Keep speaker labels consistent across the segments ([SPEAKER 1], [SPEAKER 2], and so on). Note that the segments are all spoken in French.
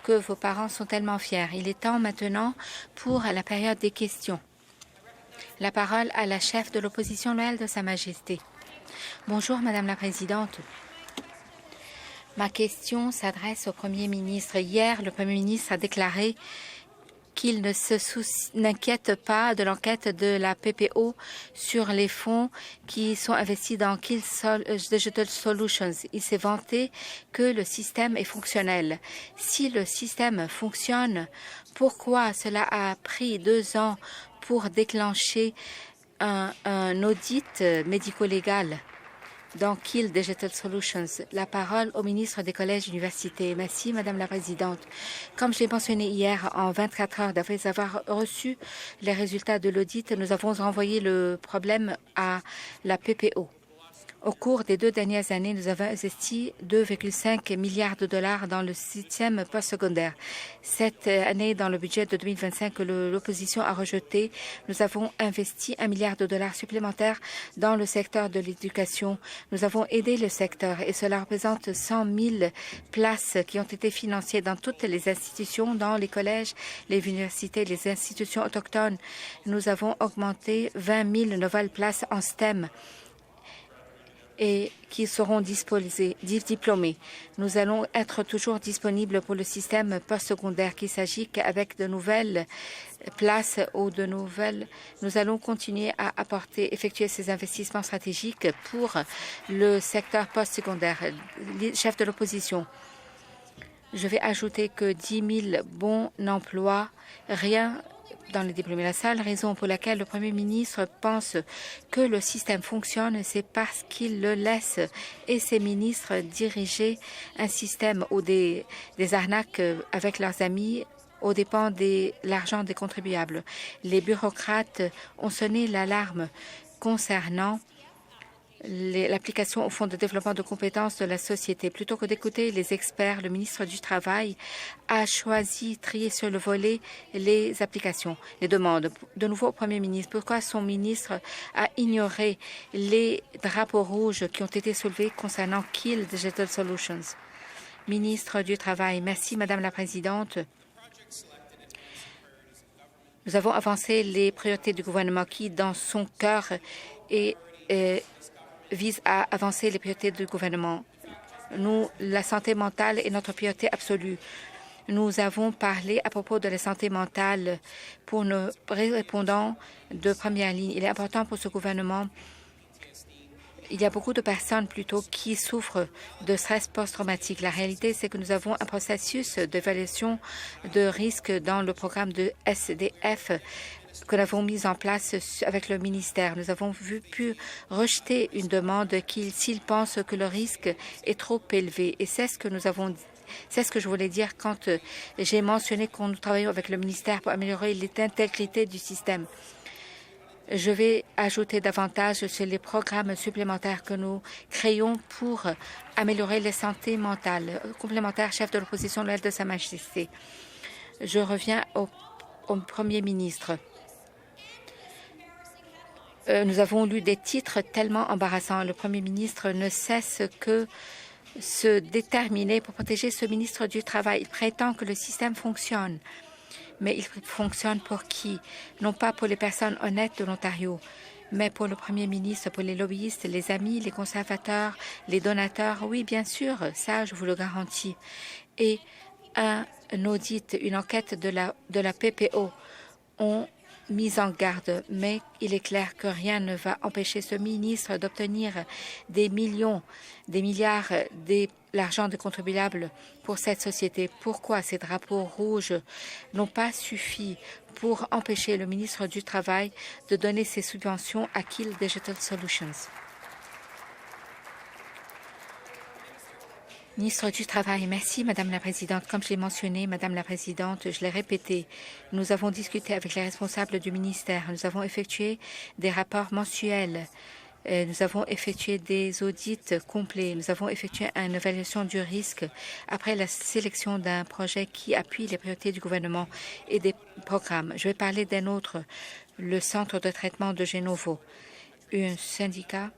[SPEAKER 1] que vos parents sont tellement fiers. Il est temps maintenant pour la période des questions. La parole à la chef de l'opposition loyale de Sa Majesté. Bonjour, Madame la Présidente. Ma question s'adresse au Premier ministre. Hier, le Premier ministre a déclaré qu'il ne n'inquiète pas de l'enquête de la PPO sur les fonds qui sont investis dans Kill Digital Solutions. Il s'est vanté que le système est fonctionnel. Si le système fonctionne, pourquoi cela a pris 2 ans pour déclencher un audit médico-légal dans Kill Digital Solutions? La parole au ministre des Collèges et Universités. Merci, Madame la Présidente. Comme je l'ai mentionné hier, en 24 heures d'après avoir reçu les résultats de l'audit, nous avons renvoyé le problème à la PPO. Au cours des 2 dernières années, nous avons investi 2,5 milliards de dollars dans le système postsecondaire. Cette année, dans le budget de 2025 que l'opposition a rejeté, nous avons investi 1 milliard de dollars supplémentaires dans le secteur de l'éducation. Nous avons aidé le secteur et cela représente 100 000 places qui ont été financées dans toutes les institutions, dans les collèges, les universités, les institutions autochtones. Nous avons augmenté 20 000 nouvelles places en STEM et qui seront diplômés. Nous allons être toujours disponibles pour le système postsecondaire, qu'il s'agit qu'avec de nouvelles places ou de nouvelles, nous allons continuer à effectuer ces investissements stratégiques pour le secteur postsecondaire. Chef de l'opposition, je vais ajouter que 10 000 bons emplois, rien dans les diplômés. La seule raison pour laquelle le Premier ministre pense que le système fonctionne, c'est parce qu'il le laisse et ses ministres diriger un système ou des arnaques avec leurs amis aux dépens de l'argent des contribuables. Les bureaucrates ont sonné l'alarme concernant l'application au Fonds de développement de compétences de la société. Plutôt que d'écouter les experts, le ministre du Travail a choisi de trier sur le volet les applications, les demandes. De nouveau au Premier ministre, pourquoi son ministre a ignoré les drapeaux rouges qui ont été soulevés concernant Kill Digital Solutions? Ministre du Travail, merci Madame la Présidente. Nous avons avancé les priorités du gouvernement qui, dans son cœur, vise à avancer les priorités du gouvernement. La santé mentale est notre priorité absolue. Nous avons parlé à propos de la santé mentale pour nos répondants de première ligne. Il est important pour ce gouvernement. Il y a beaucoup de personnes plutôt qui souffrent de stress post-traumatique. La réalité, c'est que nous avons un processus d'évaluation de risque dans le programme de SDF que nous avons mis en place avec le ministère. Nous avons pu rejeter une demande s'ils pensent que le risque est trop élevé. Et c'est ce que je voulais dire quand j'ai mentionné que nous travaillons avec le ministère pour améliorer l'intégrité du système. Je vais ajouter davantage sur les programmes supplémentaires que nous créons pour améliorer la santé mentale. Complémentaire, chef de l'opposition loyale de Sa Majesté. Je reviens au Premier ministre. Nous avons lu des titres tellement embarrassants. Le Premier ministre ne cesse que se déterminer pour protéger ce ministre du Travail. Il prétend que le système fonctionne. Mais il fonctionne pour qui? Non pas pour les personnes honnêtes de l'Ontario, mais pour le Premier ministre, pour les lobbyistes, les amis, les conservateurs, les donateurs. Oui, bien sûr, ça, je vous le garantis. Et un audit, une enquête de la PPO ont mis en garde, mais il est clair que rien ne va empêcher ce ministre d'obtenir des millions, des milliards de l'argent des contribuables pour cette société. Pourquoi ces drapeaux rouges n'ont pas suffi pour empêcher le ministre du Travail de donner ses subventions à Kill Digital Solutions? Ministre du Travail, merci Madame la Présidente. Comme je l'ai mentionné, Madame la Présidente, je l'ai répété, nous avons discuté avec les responsables du ministère. Nous avons effectué des rapports mensuels. Nous avons effectué des audits complets. Nous avons effectué une évaluation du risque après la sélection d'un projet qui appuie les priorités du gouvernement et des programmes. Je vais parler d'un autre, le Centre de traitement de Génovo. Un syndicat,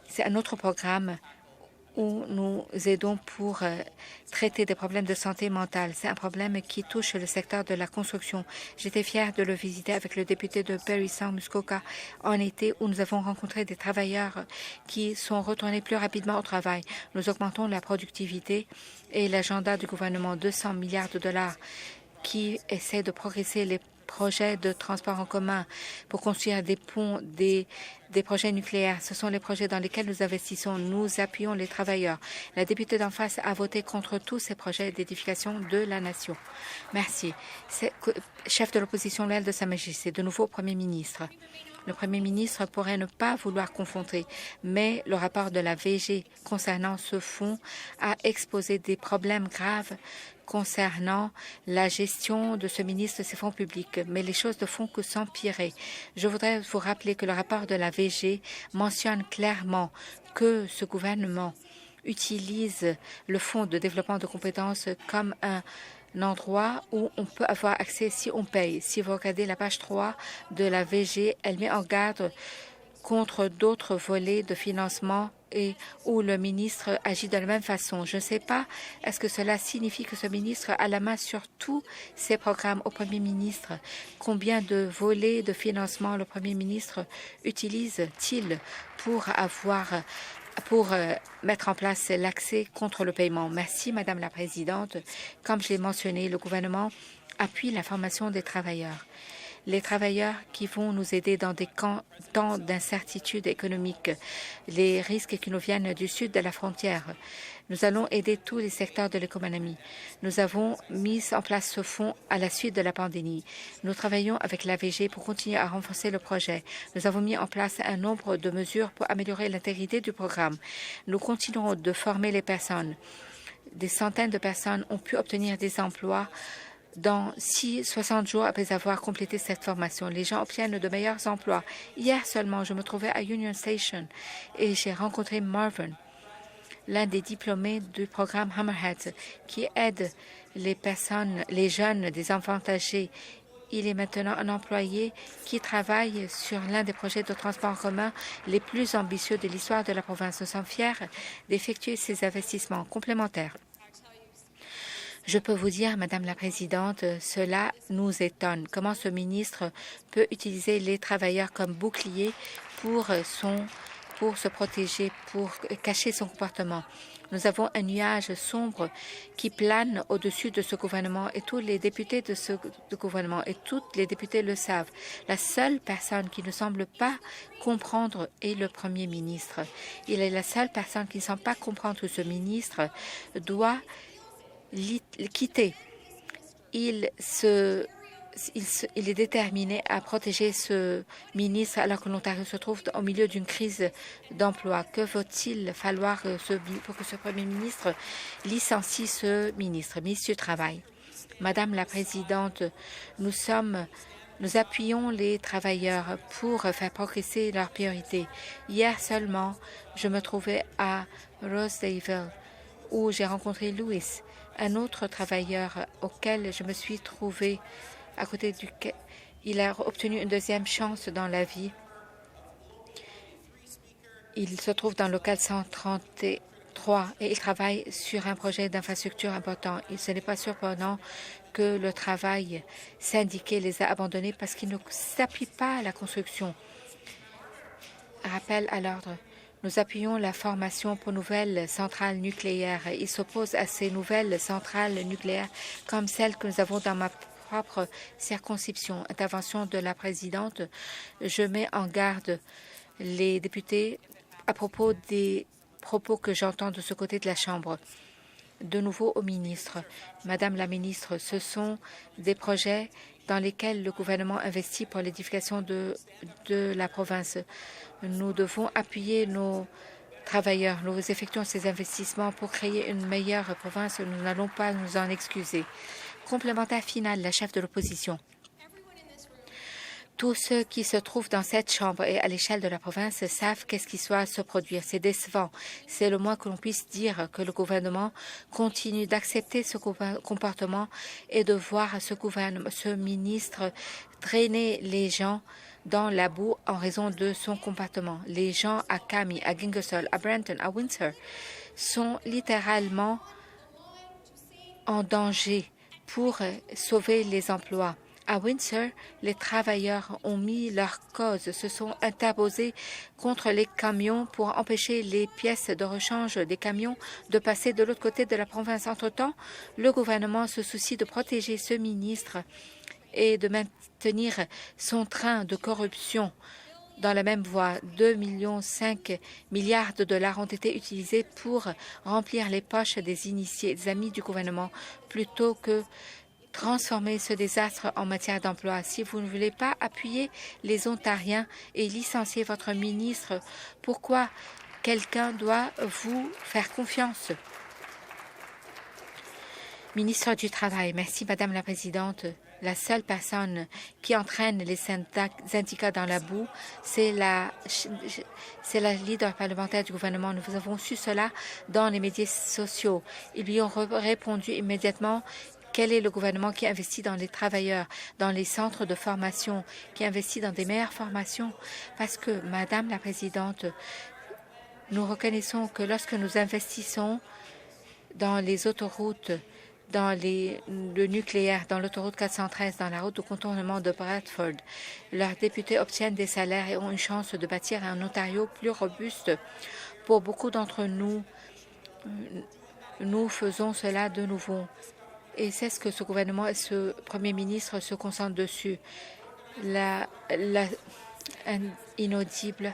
[SPEAKER 1] c'est un autre programme où nous aidons pour traiter des problèmes de santé mentale. C'est un problème qui touche le secteur de la construction. J'étais fière de le visiter avec le député de Parry Sound Muskoka en été, où nous avons rencontré des travailleurs qui sont retournés plus rapidement au travail. Nous augmentons la productivité et l'agenda du gouvernement, 200 milliards de dollars qui essaie de progresser les projets de transport en commun pour construire des ponts, des projets nucléaires. Ce sont les projets dans lesquels nous investissons. Nous appuyons les travailleurs. La députée d'en face a voté contre tous ces projets d'édification de la nation. Merci. Chef de l'opposition loyale de Sa Majesté, de nouveau Premier ministre. Le Premier ministre pourrait ne pas vouloir confronter, mais le rapport de la VG concernant ce fonds a exposé des problèmes graves concernant la gestion de ce ministre de ses fonds publics, mais les choses ne font que s'empirer. Je voudrais vous rappeler que le rapport de la VG mentionne clairement que ce gouvernement utilise le Fonds de développement de compétences comme un endroit où on peut avoir accès si on paye. Si vous regardez la page 3 de la VG, elle met en garde contre d'autres volets de financement et où le ministre agit de la même façon. Je ne sais pas, est-ce que cela signifie que ce ministre a la main sur tous ces programmes au Premier ministre? Combien de volets de financement le Premier ministre utilise-t-il pour mettre en place l'accès contre le paiement? Merci, Madame la Présidente. Comme je l'ai mentionné, le gouvernement appuie la formation des travailleurs. Les travailleurs qui vont nous aider dans des temps d'incertitude économique, les risques qui nous viennent du sud de la frontière. Nous allons aider tous les secteurs de l'économie. Nous avons mis en place ce fonds à la suite de la pandémie. Nous travaillons avec l'AVG pour continuer à renforcer le projet. Nous avons mis en place un nombre de mesures pour améliorer l'intégrité du programme. Nous continuerons de former les personnes. Des centaines de personnes ont pu obtenir des emplois dans 60 jours après avoir complété cette formation. Les gens obtiennent de meilleurs emplois. Hier seulement, je me trouvais à Union Station et j'ai rencontré Marvin, l'un des diplômés du programme Hammerhead, qui aide les jeunes, des enfants âgés. Il est maintenant un employé qui travaille sur l'un des projets de transport en commun les plus ambitieux de l'histoire de la province. Nous sommes fiers d'effectuer ces investissements complémentaires. Je peux vous dire, Madame la Présidente, cela nous étonne. Comment ce ministre peut utiliser les travailleurs comme bouclier pour se protéger, pour cacher son comportement. Nous avons un nuage sombre qui plane au-dessus de ce gouvernement et tous les députés de ce gouvernement et toutes les députés le savent. La seule personne qui ne semble pas comprendre est le Premier ministre. Il est la seule personne qui ne semble pas comprendre que ce ministre doit quitter. Il est déterminé à protéger ce ministre alors que l'Ontario se trouve au milieu d'une crise d'emploi. Que va-t-il falloir pour que ce Premier ministre licencie ce ministre du Travail? Madame la Présidente, nous appuyons les travailleurs pour faire progresser leurs priorités. Hier seulement, je me trouvais à Rosedale où j'ai rencontré Louis, un autre travailleur auquel je me suis trouvée à côté duquel il a obtenu une deuxième chance dans la vie. Il se trouve dans le local 133 et il travaille sur un projet d'infrastructure important. Ce n'est pas surprenant que le travail syndiqué les a abandonnés parce qu'ils ne s'appuient pas à la construction. Rappel à l'ordre. Nous appuyons la formation pour nouvelles centrales nucléaires. Ils s'opposent à ces nouvelles centrales nucléaires comme celles que nous avons dans ma propre circonscription. Intervention de la présidente. Je mets en garde les députés à propos des propos que j'entends de ce côté de la Chambre. De nouveau au ministre. Madame la ministre, ce sont des projets dans lesquels le gouvernement investit pour l'édification de la province. Nous devons appuyer nos travailleurs. Nous effectuons ces investissements pour créer une meilleure province. Nous n'allons pas nous en excuser. Complémentaire final, la chef de l'opposition. Tous ceux qui se trouvent dans cette Chambre et à l'échelle de la province savent qu'est-ce qui soit se produire. C'est décevant. C'est le moins que l'on puisse dire que le gouvernement continue d'accepter ce comportement et de voir ce ministre drainer les gens dans la boue en raison de son comportement. Les gens à Kami, à Gingersoll, à Brenton, à Windsor sont littéralement en danger pour sauver les emplois. À Windsor, les travailleurs ont mis leur cause, se sont interposés contre les camions pour empêcher les pièces de rechange des camions de passer de l'autre côté de la province. Entre-temps, le gouvernement se soucie de protéger ce ministre et de maintenir son train de corruption. Dans la même voie, 2,5 milliards de dollars ont été utilisés pour remplir les poches des initiés, des amis du gouvernement, plutôt que transformer ce désastre en matière d'emploi. Si vous ne voulez pas appuyer les Ontariens et licencier votre ministre, pourquoi quelqu'un doit vous faire confiance? Ministre du Travail. Merci, Madame la Présidente. La seule personne qui entraîne les syndicats dans la boue, c'est la leader parlementaire du gouvernement. Nous avons su cela dans les médias sociaux. Ils lui ont répondu immédiatement. Quel est le gouvernement qui investit dans les travailleurs, dans les centres de formation, qui investit dans des meilleures formations? Parce que, Madame la Présidente, nous reconnaissons que lorsque nous investissons dans les autoroutes, dans le nucléaire, dans l'autoroute 413, dans la route de contournement de Bradford, leurs députés obtiennent des salaires et ont une chance de bâtir un Ontario plus robuste. Pour beaucoup d'entre nous, nous faisons cela de nouveau. Et c'est ce que ce gouvernement et ce Premier ministre se concentrent dessus. Inaudible.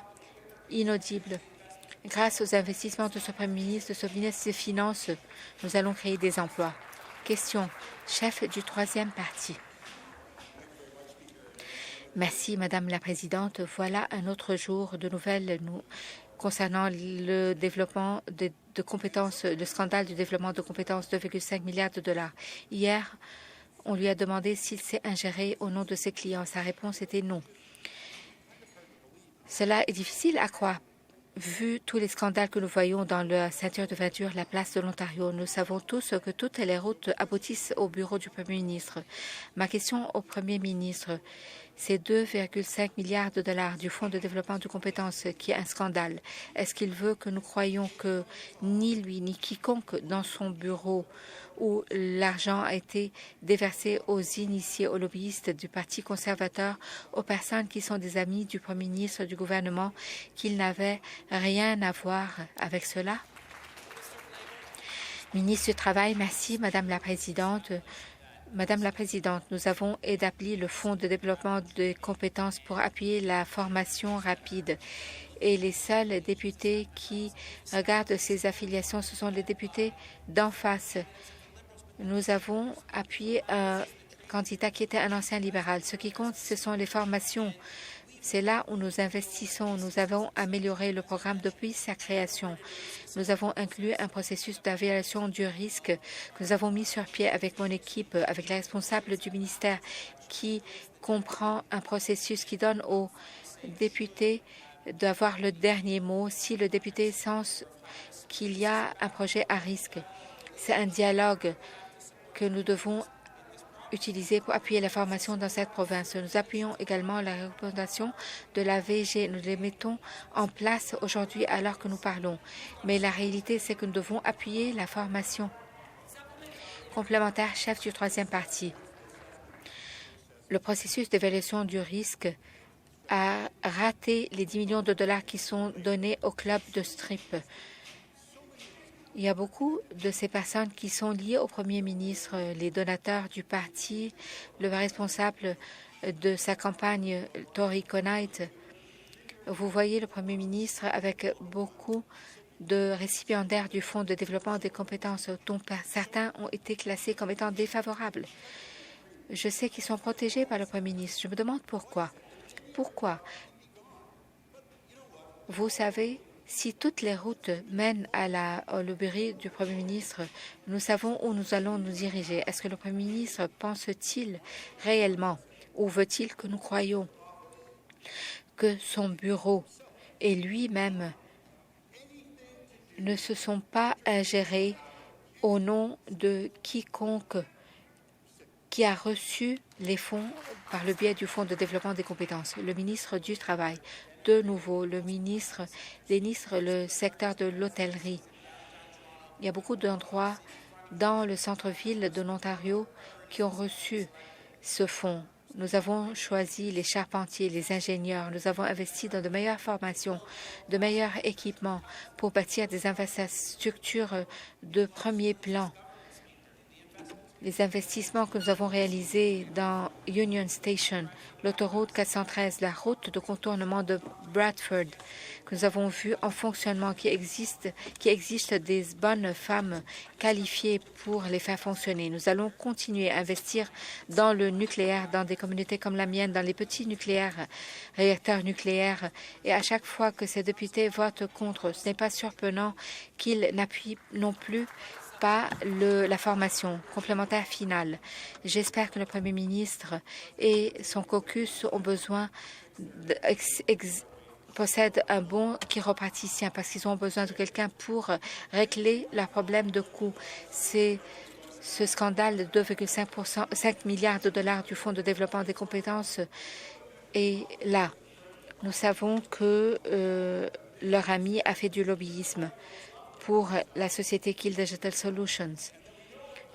[SPEAKER 1] Grâce aux investissements de ce Premier ministre, de ce ministre des Finances, nous allons créer des emplois. Question. Chef du troisième parti. Merci, Madame la Présidente. Voilà un autre jour de nouvelles concernant le développement de compétences, le scandale du développement de compétences, 2,5 milliards de dollars. Hier, on lui a demandé s'il s'est ingéré au nom de ses clients. Sa réponse était non. Cela est difficile à croire. Vu tous les scandales que nous voyons dans la ceinture de verdure, la place de l'Ontario, nous savons tous que toutes les routes aboutissent au bureau du Premier ministre. Ma question au Premier ministre, c'est 2,5 milliards de dollars du Fonds de développement de compétences qui est un scandale. Est-ce qu'il veut que nous croyions que ni lui ni quiconque dans son bureau où l'argent a été déversé aux initiés, aux lobbyistes du Parti conservateur, aux personnes qui sont des amis du Premier ministre, du gouvernement, qu'ils n'avaient rien à voir avec cela? Ministre du Travail, merci, Madame la Présidente. Madame la Présidente, nous avons établi le Fonds de développement des compétences pour appuyer la formation rapide. Et les seuls députés qui regardent ces affiliations, ce sont les députés d'en face. Nous avons appuyé un candidat qui était un ancien libéral. Ce qui compte, ce sont les formations. C'est là où nous investissons. Nous avons amélioré le programme depuis sa création. Nous avons inclus un processus d'évaluation du risque que nous avons mis sur pied avec mon équipe, avec les responsables du ministère, qui comprend un processus qui donne aux députés d'avoir le dernier mot si le député sent qu'il y a un projet à risque. C'est un dialogue que nous devons utilisé pour appuyer la formation dans cette province. Nous appuyons également la recommandation de la VG. Nous les mettons en place aujourd'hui alors que nous parlons. Mais la réalité, c'est que nous devons appuyer la formation. Complémentaire, chef du troisième parti. Le processus d'évaluation du risque a raté les 10 millions de dollars qui sont donnés au club de strip. Il y a beaucoup de ces personnes qui sont liées au Premier ministre, les donateurs du parti, le responsable de sa campagne, Tory Connight. Vous voyez le Premier ministre avec beaucoup de récipiendaires du Fonds de développement des compétences, dont certains ont été classés comme étant défavorables. Je sais qu'ils sont protégés par le Premier ministre. Je me demande pourquoi. Pourquoi? Vous savez, si toutes les routes mènent au bureau du Premier ministre, nous savons où nous allons nous diriger. Est-ce que le Premier ministre pense-t-il réellement ou veut-il que nous croyions que son bureau et lui-même ne se sont pas ingérés au nom de quiconque qui a reçu les fonds par le biais du Fonds de développement des compétences? Le ministre du Travail. De nouveau, le secteur de l'hôtellerie. Il y a beaucoup d'endroits dans le centre-ville de l'Ontario qui ont reçu ce fonds. Nous avons choisi les charpentiers, les ingénieurs. Nous avons investi dans de meilleures formations, de meilleurs équipements pour bâtir des infrastructures de premier plan. Les investissements que nous avons réalisés dans Union Station, l'autoroute 413, la route de contournement de Bradford, que nous avons vu en fonctionnement, qui existe des bonnes femmes qualifiées pour les faire fonctionner. Nous allons continuer à investir dans le nucléaire, dans des communautés comme la mienne, dans les petits réacteurs nucléaires. Et à chaque fois que ces députés votent contre, ce n'est pas surprenant qu'ils n'appuient non plus pas la formation complémentaire finale. J'espère que le Premier ministre et son caucus ont besoin possèdent un bon chiropraticien parce qu'ils ont besoin de quelqu'un pour régler leurs problèmes de coûts. C'est ce scandale de 2,5 milliards de dollars du Fonds de développement des compétences. Et là, nous savons que leur ami a fait du lobbyisme pour la société Kill Digital Solutions.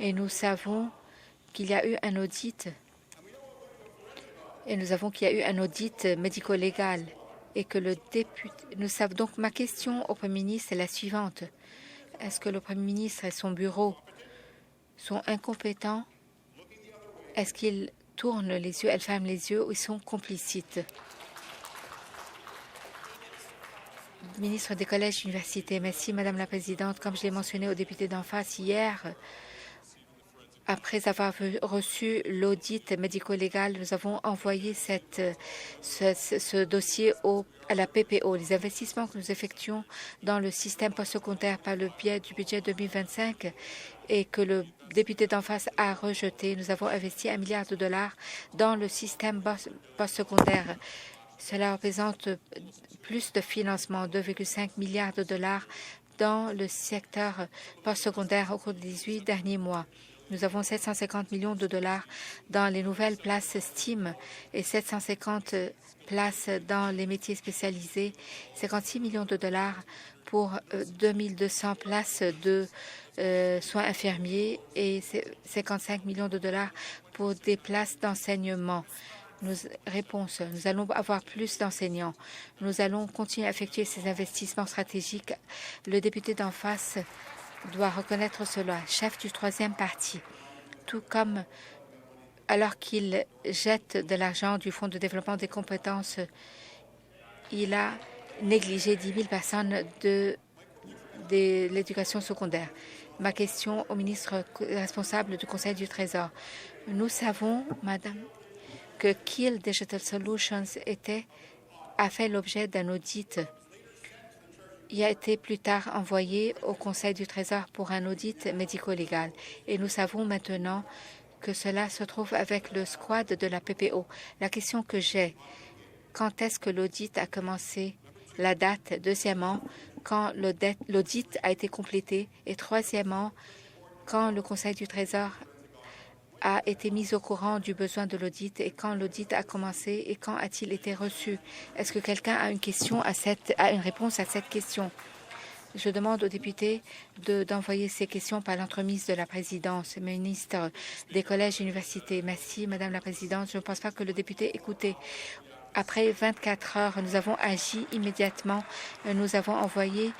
[SPEAKER 1] Et nous savons qu'il y a eu un audit. Et nous savons qu'il y a eu un audit médico-légal. Et que le député... Nous savons donc, ma question au Premier ministre est la suivante. Est-ce que le Premier ministre et son bureau sont incompétents? Est-ce qu'ils tournent les yeux, elles ferment les yeux ou ils sont complicites? Ministre des collèges et universités. Merci, Madame la Présidente. Comme je l'ai mentionné aux députés d'en face hier, après avoir reçu l'audit médico-légal, nous avons envoyé ce dossier à la PPO. Les investissements que nous effectuons dans le système postsecondaire par le biais du budget 2025 et que le député d'en face a rejeté, nous avons investi 1 milliard de dollars dans le système postsecondaire. Cela représente plus de financement, 2,5 milliards de dollars dans le secteur postsecondaire au cours des 18 derniers mois. Nous avons 750 millions de dollars dans les nouvelles places STEAM et 750 places dans les métiers spécialisés, 56 millions de dollars pour 2200 places de soins infirmiers et 55 millions de dollars pour des places d'enseignement. Réponse, nous allons avoir plus d'enseignants. Nous allons continuer à effectuer ces investissements stratégiques. Le député d'en face doit reconnaître cela, chef du troisième parti, tout comme alors qu'il jette de l'argent du Fonds de développement des compétences, il a négligé 10 000 personnes de l'éducation secondaire. Ma question au ministre responsable du Conseil du Trésor. Nous savons, Madame, que Kill Digital Solutions a fait l'objet d'un audit. Il a été plus tard envoyé au Conseil du Trésor pour un audit médico-légal. Et nous savons maintenant que cela se trouve avec le squad de la PPO. La question que j'ai, quand est-ce que l'audit a commencé? La date. Deuxièmement, quand l'audit a été complété. Et troisièmement, quand le Conseil du Trésor a été mis au courant du besoin de l'audit et quand l'audit a commencé et quand a-t-il été reçu? Est-ce que quelqu'un a une réponse à cette question? Je demande aux députés d'envoyer ces questions par l'entremise de la présidence, ministre des collèges et universités. Merci, Madame la Présidente. Je ne pense pas que le député écoutait. Après 24 heures, nous avons agi immédiatement. Nous avons envoyé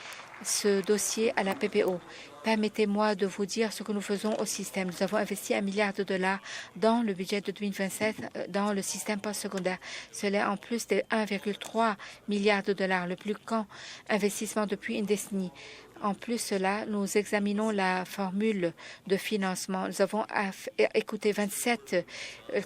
[SPEAKER 1] ce dossier à la PPO. Permettez-moi de vous dire ce que nous faisons au système. Nous avons investi 1 milliard de dollars dans le budget de 2027 dans le système postsecondaire. Cela est en plus de 1,3 milliard de dollars, le plus grand investissement depuis une décennie. En plus de cela, nous examinons la formule de financement. Nous avons écouté 27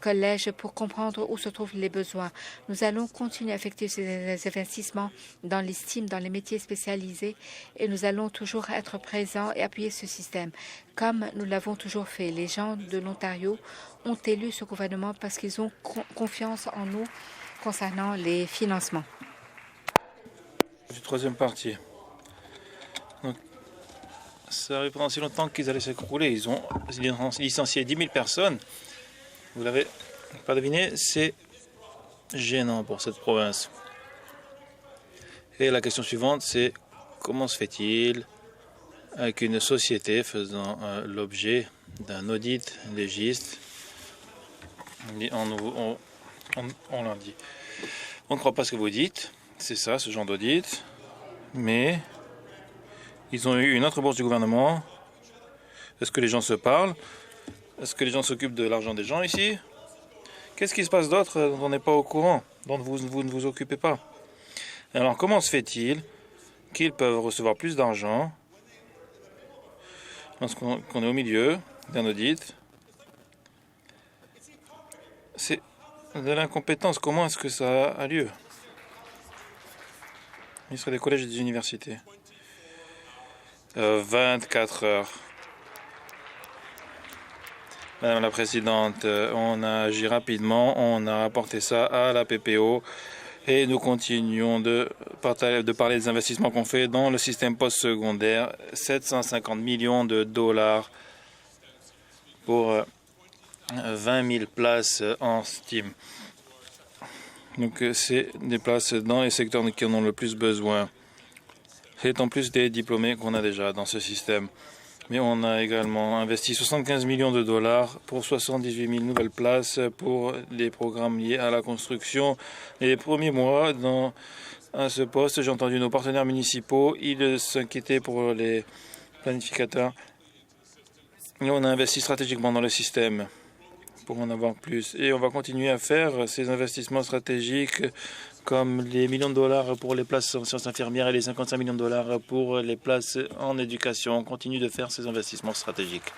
[SPEAKER 1] collèges pour comprendre où se trouvent les besoins. Nous allons continuer à effectuer ces investissements dans les STEAM, dans les métiers spécialisés, et nous allons toujours être présents et appuyer ce système, comme nous l'avons toujours fait. Les gens de l'Ontario ont élu ce gouvernement parce qu'ils ont confiance en nous concernant les financements.
[SPEAKER 2] Du troisième parti. Donc, ça arrive pendant si longtemps qu'ils allaient s'écrouler. Ils ont licencié 10 000 personnes. Vous l'avez pas deviné, c'est gênant pour cette province. Et la question suivante, c'est comment se fait-il avec une société faisant l'objet d'un audit légiste. On leur dit, on ne croit pas ce que vous dites, c'est ça, ce genre d'audit, mais ils ont eu une autre bourse du gouvernement. Est-ce que les gens se parlent? Est-ce que les gens s'occupent de l'argent des gens ici? Qu'est-ce qui se passe d'autre dont on n'est pas au courant, dont vous ne vous occupez pas? Alors comment se fait-il qu'ils peuvent recevoir plus d'argent lorsqu'on est au milieu d'un audit? C'est de l'incompétence. Comment est-ce que ça a lieu? Ministre des collèges et des universités. 24 heures. Madame la Présidente, on a agi rapidement, on a rapporté ça à la PPO et nous continuons de parler des investissements qu'on fait dans le système postsecondaire. 750 millions de dollars pour 20 000 places en STEAM. Donc c'est des places dans les secteurs qui en ont le plus besoin. C'est en plus des diplômés qu'on a déjà dans ce système. Mais on a également investi 75 millions de dollars pour 78 000 nouvelles places pour les programmes liés à la construction. Les premiers mois à ce poste, j'ai entendu nos partenaires municipaux, ils s'inquiétaient pour les planificateurs. Et on a investi stratégiquement dans le système pour en avoir plus. Et on va continuer à faire ces investissements stratégiques comme les millions de dollars pour les places en sciences infirmières et les 55 millions de dollars pour les places en éducation. On continue de faire ces investissements stratégiques.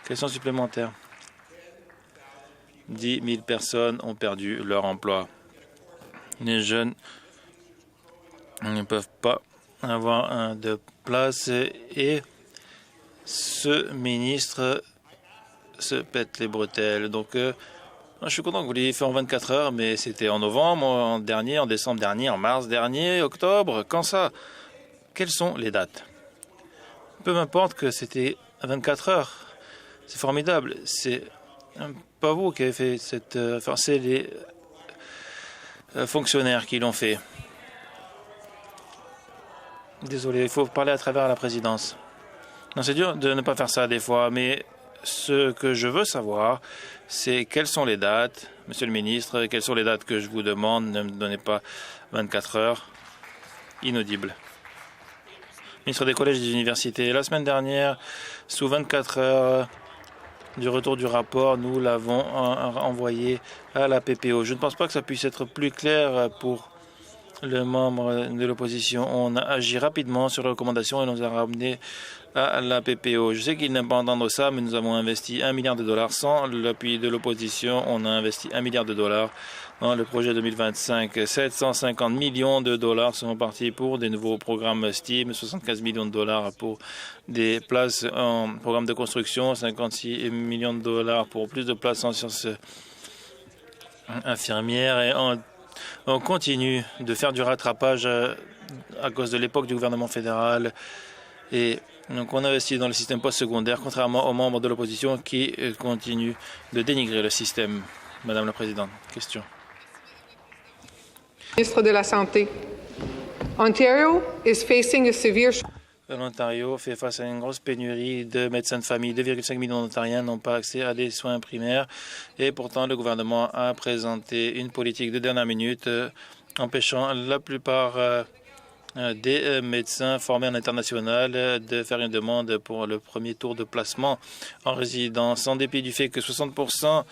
[SPEAKER 2] Question supplémentaire. 10 000 personnes ont perdu leur emploi. Les jeunes ne peuvent pas avoir de place et ce ministre se pète les bretelles. Donc, je suis content que vous l'ayez fait en 24 heures, mais c'était en novembre, en décembre dernier, en mars dernier, octobre. Quand ça? Quelles sont les dates? Peu m'importe que c'était à 24 heures. C'est formidable. C'est pas vous qui avez fait cette... Enfin, c'est les fonctionnaires qui l'ont fait. Désolé, il faut parler à travers la présidence. Non, c'est dur de ne pas faire ça des fois, mais ce que je veux savoir, c'est quelles sont les dates, Monsieur le ministre, quelles sont les dates que je vous demande. Ne me donnez pas 24 heures. Inaudible. Ministre des collèges et des universités. La semaine dernière, sous 24 heures du retour du rapport, nous l'avons envoyé à la PPO. Je ne pense pas que ça puisse être plus clair pour le membre de l'opposition. On a agi rapidement sur les recommandations et nous a ramené à la PPO. Je sais qu'il n'aime pas entendre ça, mais nous avons investi 1 milliard de dollars sans l'appui de l'opposition. On a investi 1 milliard de dollars dans le projet 2025. 750 millions de dollars sont partis pour des nouveaux programmes STEAM, 75 millions de dollars pour des places en programme de construction, 56 millions de dollars pour plus de places en sciences infirmières et on continue de faire du rattrapage à cause de l'époque du gouvernement fédéral. Et donc on investit dans le système postsecondaire, contrairement aux membres de l'opposition qui continuent de dénigrer le système. Madame la Présidente, question.
[SPEAKER 3] Ministre de la Santé. Ontario is facing a severe...
[SPEAKER 2] L'Ontario fait face à une grosse pénurie de médecins de famille. 2,5 millions d'Ontariens n'ont pas accès à des soins primaires. Et pourtant, le gouvernement a présenté une politique de dernière minute empêchant la plupart des médecins formés en international de faire une demande pour le premier tour de placement en résidence, en dépit du fait que 60%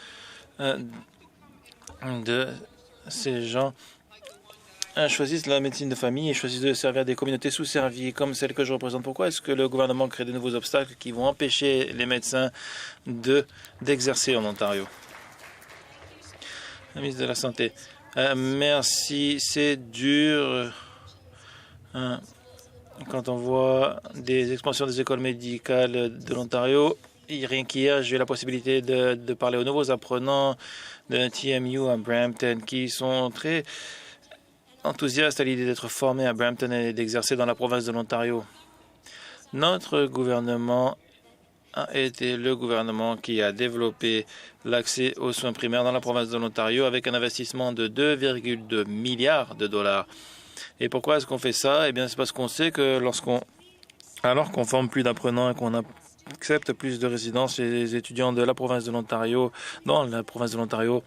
[SPEAKER 2] de ces gens choisissent la médecine de famille et choisissent de servir des communautés sous-servies comme celle que je représente. Pourquoi est-ce que le gouvernement crée de nouveaux obstacles qui vont empêcher les médecins d'exercer en Ontario? La ministre de la Santé. Merci. C'est dur quand on voit des expansions des écoles médicales de l'Ontario. Rien qu'hier, j'ai eu la possibilité de parler aux nouveaux apprenants de TMU à Brampton qui sont très enthousiastes à l'idée d'être formés à Brampton et d'exercer dans la province de l'Ontario. Notre gouvernement a été le gouvernement qui a développé l'accès aux soins primaires dans la province de l'Ontario avec un investissement de 2,2 milliards de dollars. Et pourquoi est-ce qu'on fait ça? Eh bien, c'est parce qu'on sait que lorsqu'on Alors qu'on forme plus d'apprenants et qu'on accepte plus de résidences, les étudiants de la province de l'Ontario, dans la province de l'Ontario,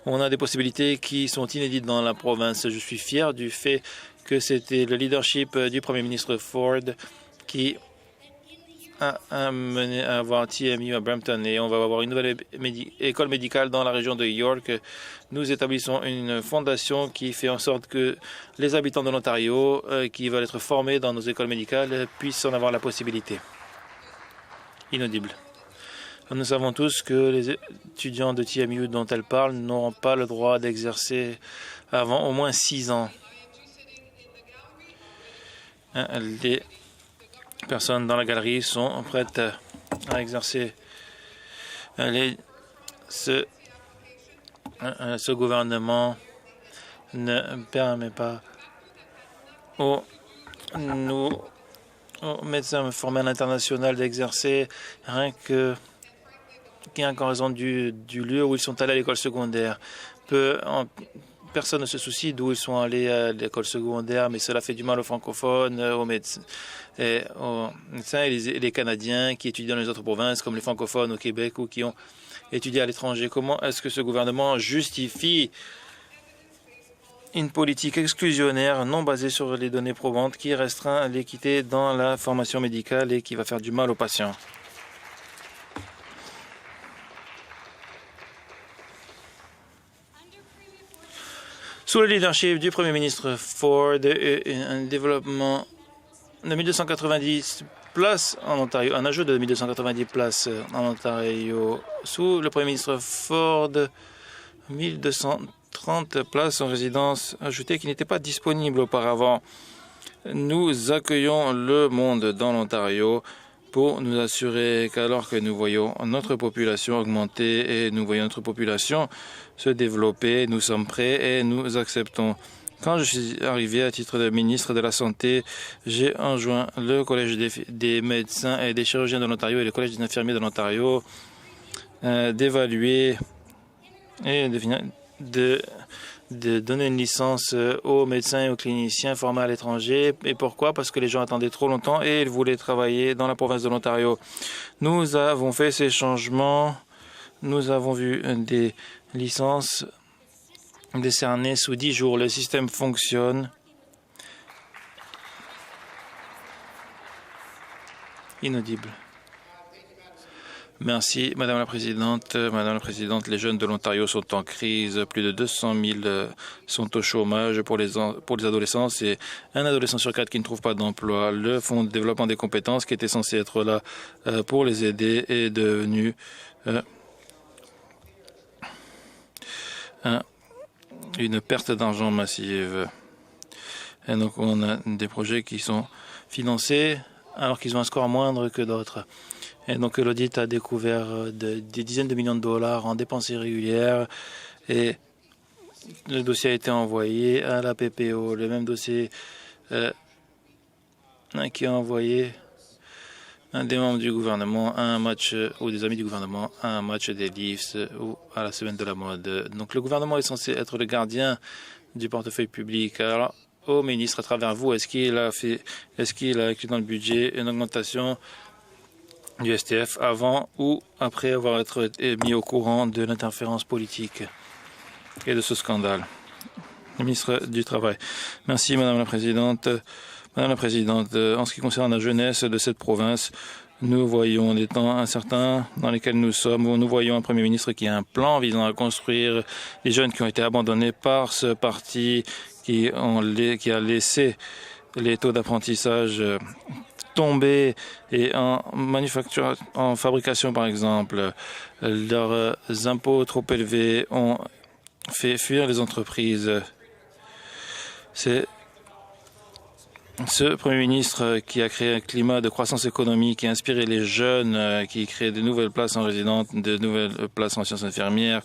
[SPEAKER 2] on a des possibilités qui sont inédites dans la province. Je suis fier du fait que c'était le leadership du Premier ministre Ford qui a amené à avoir TMU à Brampton, et on va avoir une nouvelle école médicale dans la région de York. Nous établissons une fondation qui fait en sorte que les habitants de l'Ontario qui veulent être formés dans nos écoles médicales puissent en avoir la possibilité. Inaudible. Nous savons tous que les étudiants de TMU dont elle parle n'auront pas le droit d'exercer avant au moins 6 ans. Les personnes dans la galerie sont prêtes à exercer. Ce gouvernement ne permet pas aux médecins formés à l'international d'exercer rien qu'en raison du lieu où ils sont allés à l'école secondaire. Personne ne se soucie d'où ils sont allés à l'école secondaire, mais cela fait du mal aux francophones, aux médecins et les Canadiens qui étudient dans les autres provinces, comme les francophones au Québec ou qui ont étudié à l'étranger. Comment est-ce que ce gouvernement justifie une politique exclusionnaire non basée sur les données probantes qui restreint l'équité dans la formation médicale et qui va faire du mal aux patients? Sous le leadership du Premier ministre Ford, un développement de 1290 places en Ontario, un ajout de 1290 places en Ontario. Sous le Premier ministre Ford, 1230 places en résidence ajoutées qui n'étaient pas disponibles auparavant. Nous accueillons le monde dans l'Ontario pour nous assurer qu'alors que nous voyons notre population augmenter et nous voyons notre population se développer, nous sommes prêts et nous acceptons. Quand je suis arrivé à titre de ministre de la Santé, j'ai enjoint le Collège des médecins et des chirurgiens de l'Ontario et le Collège des infirmiers de l'Ontario d'évaluer et de donner une licence aux médecins et aux cliniciens formés à l'étranger. Et pourquoi? Parce que les gens attendaient trop longtemps et ils voulaient travailler dans la province de l'Ontario. Nous avons fait ces changements. Nous avons vu des licences décernées sous 10 jours. Le système fonctionne. Inaudible. Merci, Madame la Présidente. Madame la Présidente, les jeunes de l'Ontario sont en crise. Plus de 200 000 sont au chômage pour les adolescents. C'est un adolescent sur 4 qui ne trouve pas d'emploi. Le Fonds de développement des compétences, qui était censé être là pour les aider, est devenu une perte d'argent massive. Et donc, on a des projets qui sont financés alors qu'ils ont un score moindre que d'autres. Et donc l'audit a découvert des dizaines de millions de dollars en dépenses irrégulières et le dossier a été envoyé à la PPO, le même dossier qui a envoyé des membres du gouvernement à un match ou des amis du gouvernement à un match des Leafs ou à la semaine de la mode. Donc le gouvernement est censé être le gardien du portefeuille public. Alors au ministre, à travers vous, est-ce qu'il a inclus dans le budget une augmentation du STF avant ou après avoir été mis au courant de l'interférence politique et de ce scandale? Le ministre du Travail. Merci, Madame la Présidente. Madame la Présidente, en ce qui concerne la jeunesse de cette province, nous voyons des temps incertains dans lesquels nous sommes, où nous voyons un Premier ministre qui a un plan visant à construire les jeunes qui ont été abandonnés par ce parti qui a laissé les taux d'apprentissage tomber et en fabrication, par exemple, leurs impôts trop élevés ont fait fuir les entreprises. C'est ce Premier ministre qui a créé un climat de croissance économique, qui a inspiré les jeunes, qui crée de nouvelles places en résidence, de nouvelles places en sciences infirmières,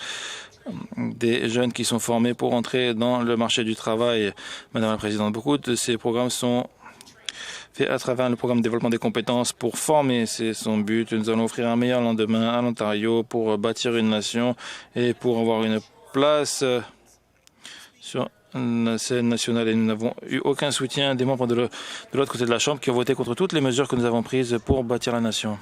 [SPEAKER 2] des jeunes qui sont formés pour entrer dans le marché du travail. Madame la Présidente, beaucoup de ces programmes sont fait à travers le programme de développement des compétences pour former. C'est son but. Nous allons offrir un meilleur lendemain à l'Ontario pour bâtir une nation et pour avoir une place sur la scène nationale et nous n'avons eu aucun soutien des membres de l'autre côté de la Chambre qui ont voté contre toutes les mesures que nous avons prises pour bâtir la nation.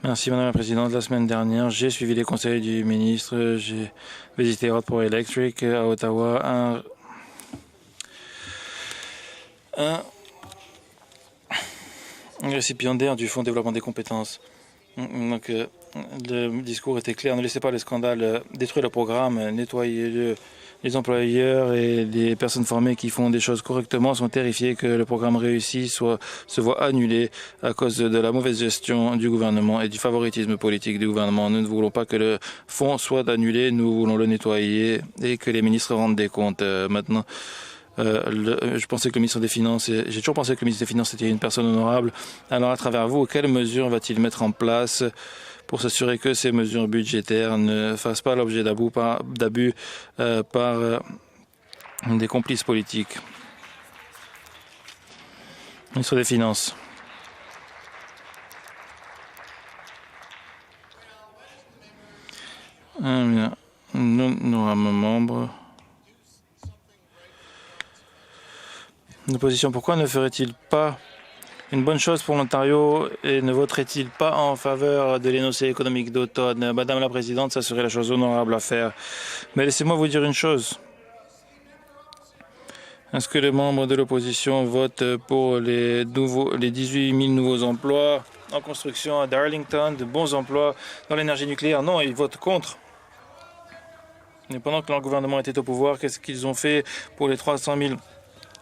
[SPEAKER 2] Merci Madame la Présidente. La semaine dernière, j'ai suivi les conseils du ministre. J'ai visité Roadport Electric à Ottawa, un récipiendaire du Fonds de développement des compétences. Donc, le discours était clair. Ne laissez pas le scandale détruire le programme. Nettoyez-le. Les employeurs et les personnes formées qui font des choses correctement sont terrifiés que le programme réussi se voit annulé à cause de la mauvaise gestion du gouvernement et du favoritisme politique du gouvernement. Nous ne voulons pas que le fonds soit annulé. Nous voulons le nettoyer et que les ministres rendent des comptes. Maintenant, je pensais que le ministre des Finances, j'ai toujours pensé que le ministre des Finances était une personne honorable. Alors, à travers vous, quelles mesures va-t-il mettre en place pour s'assurer que ces mesures budgétaires ne fassent pas l'objet d'abus par des complices politiques? Ministre des Finances. Nous sommes membres. L'opposition, pourquoi ne ferait-il pas une bonne chose pour l'Ontario et ne voterait-il pas en faveur de l'énoncé économique d'automne? Madame la Présidente, ça serait la chose honorable à faire. Mais laissez-moi vous dire une chose. Est-ce que les membres de l'opposition votent pour les 18 000 nouveaux emplois en construction à Darlington, de bons emplois dans l'énergie nucléaire? Non, ils votent contre. Et pendant que leur gouvernement était au pouvoir, qu'est-ce qu'ils ont fait pour les 300 000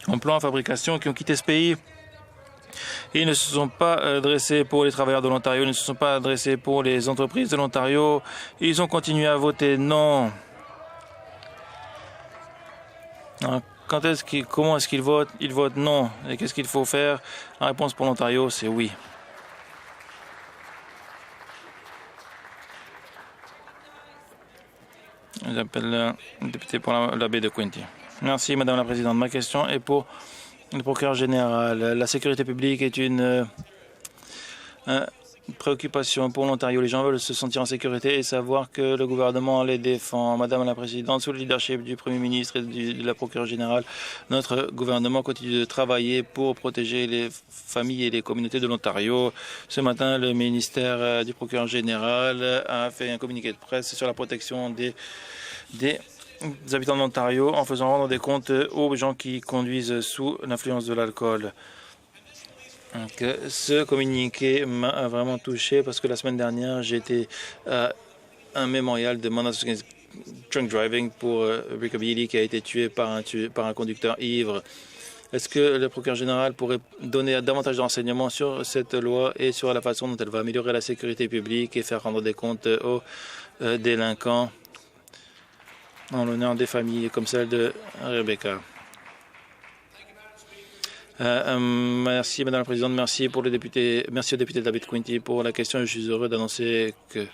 [SPEAKER 2] emplois en fabrication qui ont quitté ce pays? Ils ne se sont pas adressés pour les travailleurs de l'Ontario, ils ne se sont pas adressés pour les entreprises de l'Ontario. Ils ont continué à voter non. Alors, comment est-ce qu'ils votent? Ils votent non. Et qu'est-ce qu'il faut faire? La réponse pour l'Ontario, c'est oui. J'appelle le député pour la baie de Quinte. Merci, Madame la Présidente. Ma question est pour le procureur général. La sécurité publique est une préoccupation pour l'Ontario. Les gens veulent se sentir en sécurité et savoir que le gouvernement les défend. Madame la Présidente, sous le leadership du Premier ministre et de la procureure générale, notre gouvernement continue de travailler pour protéger les familles et les communautés de l'Ontario. Ce matin, le ministère du procureur général a fait un communiqué de presse sur la protection des habitants de l'Ontario en faisant rendre des comptes aux gens qui conduisent sous l'influence de l'alcool. Ce communiqué m'a vraiment touché parce que la semaine dernière, j'étais à un mémorial de Monash Drunk Driving pour Rickabilly qui a été tué par un conducteur ivre. Est-ce que le procureur général pourrait donner davantage de renseignements sur cette loi et sur la façon dont elle va améliorer la sécurité publique et faire rendre des comptes aux délinquants en l'honneur des familles comme celle de Rebecca? Merci Madame la Présidente, merci au député de la baie de Quinte pour la question. Je suis heureux d'annoncer que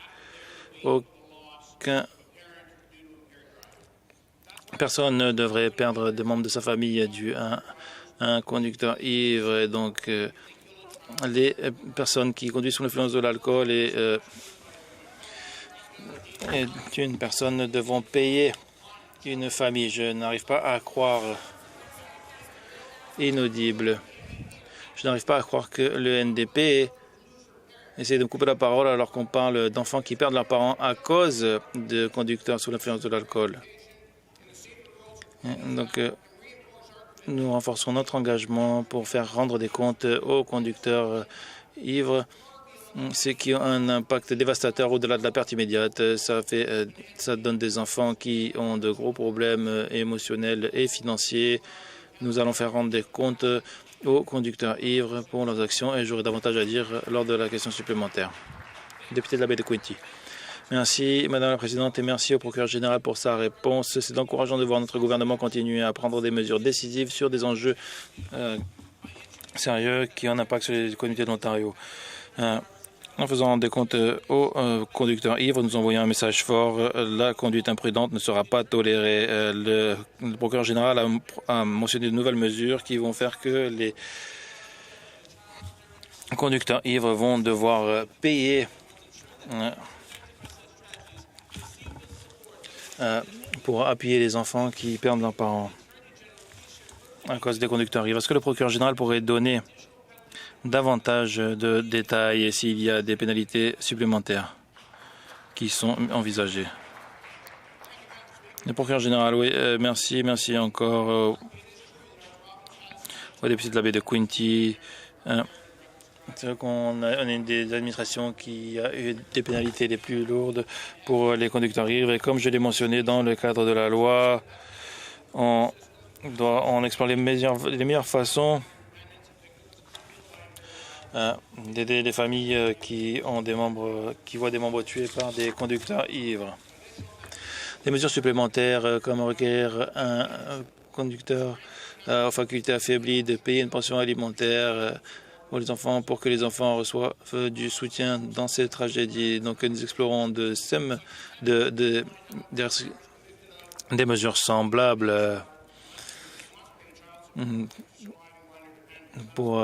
[SPEAKER 2] personne ne devrait perdre des membres de sa famille dû à un conducteur ivre. Et donc les personnes qui conduisent sous l'influence de l'alcool et une personne devront payer une famille. Je n'arrive pas à croire. Inaudible. Je n'arrive pas à croire que le NDP essaie de me couper la parole alors qu'on parle d'enfants qui perdent leurs parents à cause de conducteurs sous l'influence de l'alcool. Donc, nous renforçons notre engagement pour faire rendre des comptes aux conducteurs ivres, ce qui a un impact dévastateur au-delà de la perte immédiate. Ça donne des enfants qui ont de gros problèmes émotionnels et financiers. Nous allons faire rendre des comptes aux conducteurs ivres pour leurs actions et j'aurai davantage à dire lors de la question supplémentaire. Député de la baie de Quinte. Merci Madame la Présidente et merci au procureur général pour sa réponse. C'est encourageant de voir notre gouvernement continuer à prendre des mesures décisives sur des enjeux sérieux qui ont un impact sur les communautés de l'Ontario. En faisant des comptes aux conducteurs ivres, nous envoyons un message fort. La conduite imprudente ne sera pas tolérée. Le procureur général a mentionné de nouvelles mesures qui vont faire que les conducteurs ivres vont devoir payer pour appuyer les enfants qui perdent leurs parents à cause des conducteurs ivres. Est-ce que le procureur général pourrait donner davantage de détails s'il y a des pénalités supplémentaires qui sont envisagées? Le procureur général, oui, merci encore au député de la baie de Quinte. C'est vrai qu'on a une des administrations qui a eu des pénalités les plus lourdes pour les conducteurs ivres. Et comme je l'ai mentionné dans le cadre de la loi, on explore les meilleures façons d'aider les familles qui voient des membres tués par des conducteurs ivres. Des mesures supplémentaires comme requérir un conducteur aux facultés affaiblies de payer une pension alimentaire pour les enfants, pour que les enfants reçoivent du soutien dans ces tragédies. Donc nous explorons des mesures semblables pour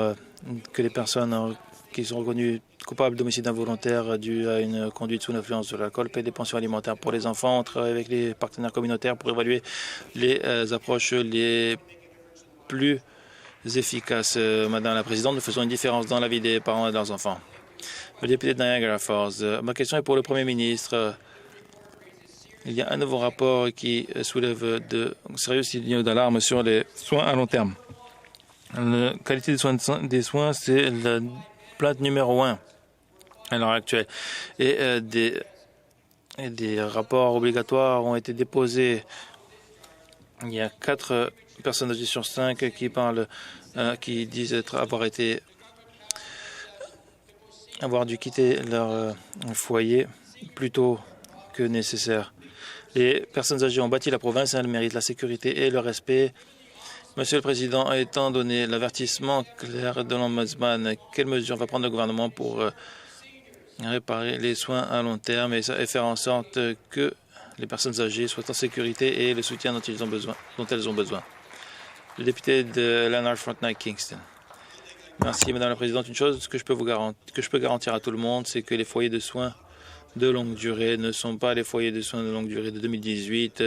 [SPEAKER 2] que les personnes qui sont reconnues coupables d'homicide involontaire dû à une conduite sous l'influence de l'alcool paient des pensions alimentaires pour les enfants. On travaille avec les partenaires communautaires pour évaluer les approches les plus efficaces. Madame la Présidente, nous faisons une différence dans la vie des parents et de leurs enfants. Le député de Niagara Falls, ma question est pour le Premier ministre. Il y a un nouveau rapport qui soulève de sérieux signaux d'alarme sur les soins à long terme. La qualité des soins, c'est la plainte numéro 1 à l'heure actuelle. Et des rapports obligatoires ont été déposés. Il y a 4 personnes âgées sur 5 qui disent avoir dû quitter leur foyer plus tôt que nécessaire. Les personnes âgées ont bâti la province, elles méritent la sécurité et le respect. Monsieur le Président, étant donné l'avertissement clair de l'Ombudsman, quelles mesures va prendre le gouvernement pour réparer les soins à long terme et faire en sorte que les personnes âgées soient en sécurité et le soutien dont elles ont besoin? Le député de Lanark-Frontenac-Kingston. Merci, Madame la Présidente. Une chose que je peux garantir à tout le monde, c'est que les foyers de soins de longue durée ne sont pas les foyers de soins de longue durée de 2018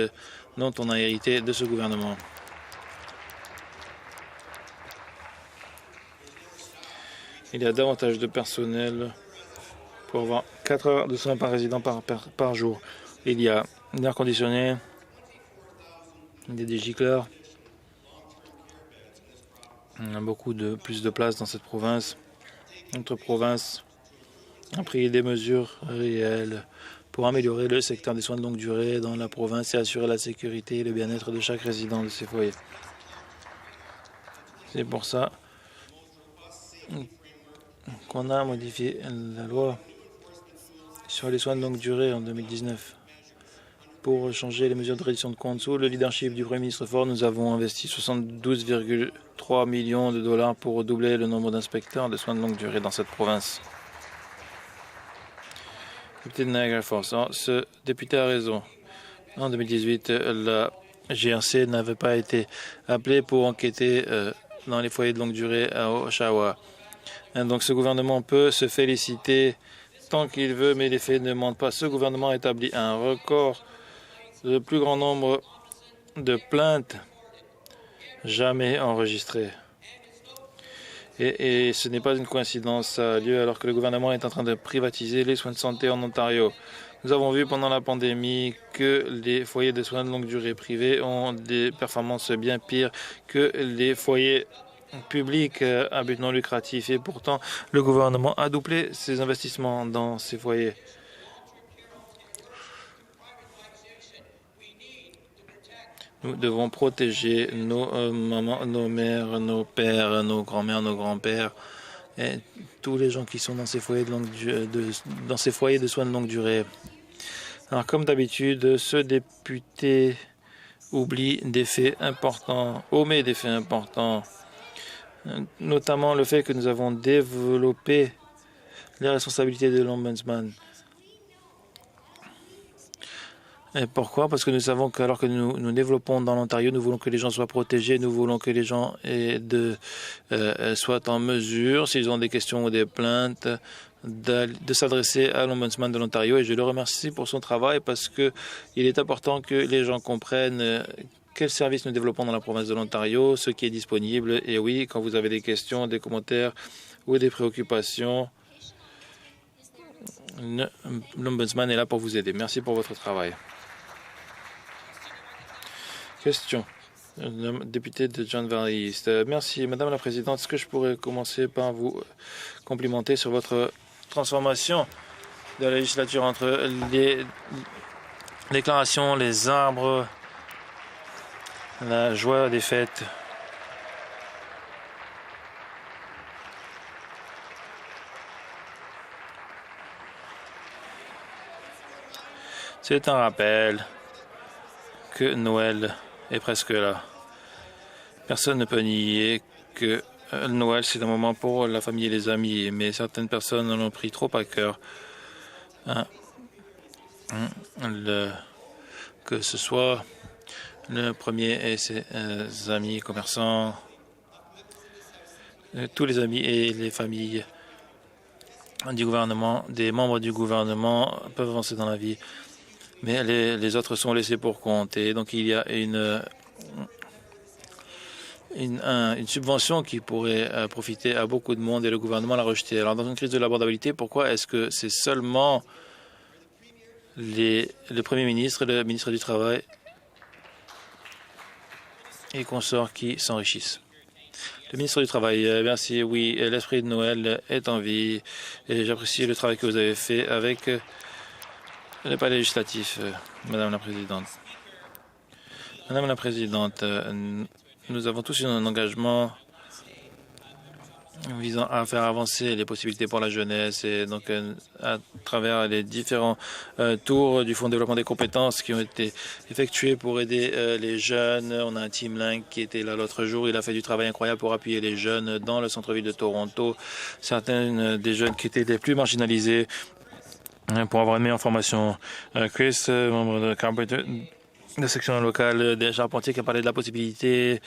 [SPEAKER 2] dont on a hérité de ce gouvernement. Il y a davantage de personnel pour avoir 4 heures de soins par résident par jour. Il y a l'air conditionné, des gicleurs. On a plus de place dans cette province. Notre province a pris des mesures réelles pour améliorer le secteur des soins de longue durée dans la province et assurer la sécurité et le bien-être de chaque résident de ces foyers. C'est pour ça qu'on a modifié la loi sur les soins de longue durée en 2019. Pour changer les mesures de reddition de comptes sous le leadership du Premier ministre Ford, nous avons investi 72,3 millions de dollars pour doubler le nombre d'inspecteurs de soins de longue durée dans cette province. Député de Niagara Falls, ce député a raison. En 2018, la GRC n'avait pas été appelée pour enquêter dans les foyers de longue durée à Oshawa. Donc ce gouvernement peut se féliciter tant qu'il veut, mais les faits ne mentent pas. Ce gouvernement a établi un record de plus grand nombre de plaintes jamais enregistrées. Et ce n'est pas une coïncidence, ça a lieu alors que le gouvernement est en train de privatiser les soins de santé en Ontario. Nous avons vu pendant la pandémie que les foyers de soins de longue durée privés ont des performances bien pires que les foyers publics à but non lucratif. Et pourtant, le gouvernement a doublé ses investissements dans ces foyers. Nous devons protéger nos mamans, nos mères, nos pères, nos grands-mères, nos grands-pères et tous les gens qui sont dans ces foyers de soins de longue durée. Alors, comme d'habitude, ce député oublie des faits importants, omet des faits importants, notamment le fait que nous avons développé les responsabilités de l'Ombudsman. Et pourquoi? Parce que nous savons qu'alors que nous développons dans l'Ontario, nous voulons que les gens soient protégés, nous voulons que les gens soient en mesure, s'ils ont des questions ou des plaintes, de s'adresser à l'Ombudsman de l'Ontario et je le remercie pour son travail parce qu'il est important que les gens comprennent quels services nous développons dans la province de l'Ontario, ce qui est disponible. Et oui, quand vous avez des questions, des commentaires ou des préoccupations, l'Ombudsman est là pour vous aider. Merci pour votre travail. Question. Député de John Valley East. Merci, Madame la Présidente. Est-ce que je pourrais commencer par vous complimenter sur votre transformation de la législature entre les déclarations, les arbres, la joie des fêtes. C'est un rappel que Noël est presque là. Personne ne peut nier que Noël, c'est un moment pour la famille et les amis, mais certaines personnes en ont pris trop à cœur. Que ce soit le premier et ses amis commerçants, tous les amis et les familles du gouvernement, des membres du gouvernement peuvent avancer dans la vie, mais les autres sont laissés pour compte. Et donc il y a une subvention qui pourrait profiter à beaucoup de monde et le gouvernement l'a rejetée. Alors dans une crise de l'abordabilité, pourquoi est-ce que c'est seulement le Premier ministre, le ministre du Travail et consorts qui s'enrichissent? Le ministre du Travail, merci. Oui, l'esprit de Noël est en vie et j'apprécie le travail que vous avez fait avec le palais législatif, Madame la Présidente. Madame la Présidente, nous avons tous un engagement visant à faire avancer les possibilités pour la jeunesse et donc à travers les différents tours du Fonds de développement des compétences qui ont été effectués pour aider les jeunes. On a un Team Link qui était là l'autre jour. Il a fait du travail incroyable pour appuyer les jeunes dans le centre-ville de Toronto. Certains des jeunes qui étaient les plus marginalisés pour avoir une meilleure formation. Chris, membre de Carpenter, de section locale des charpentiers, qui a parlé de la possibilité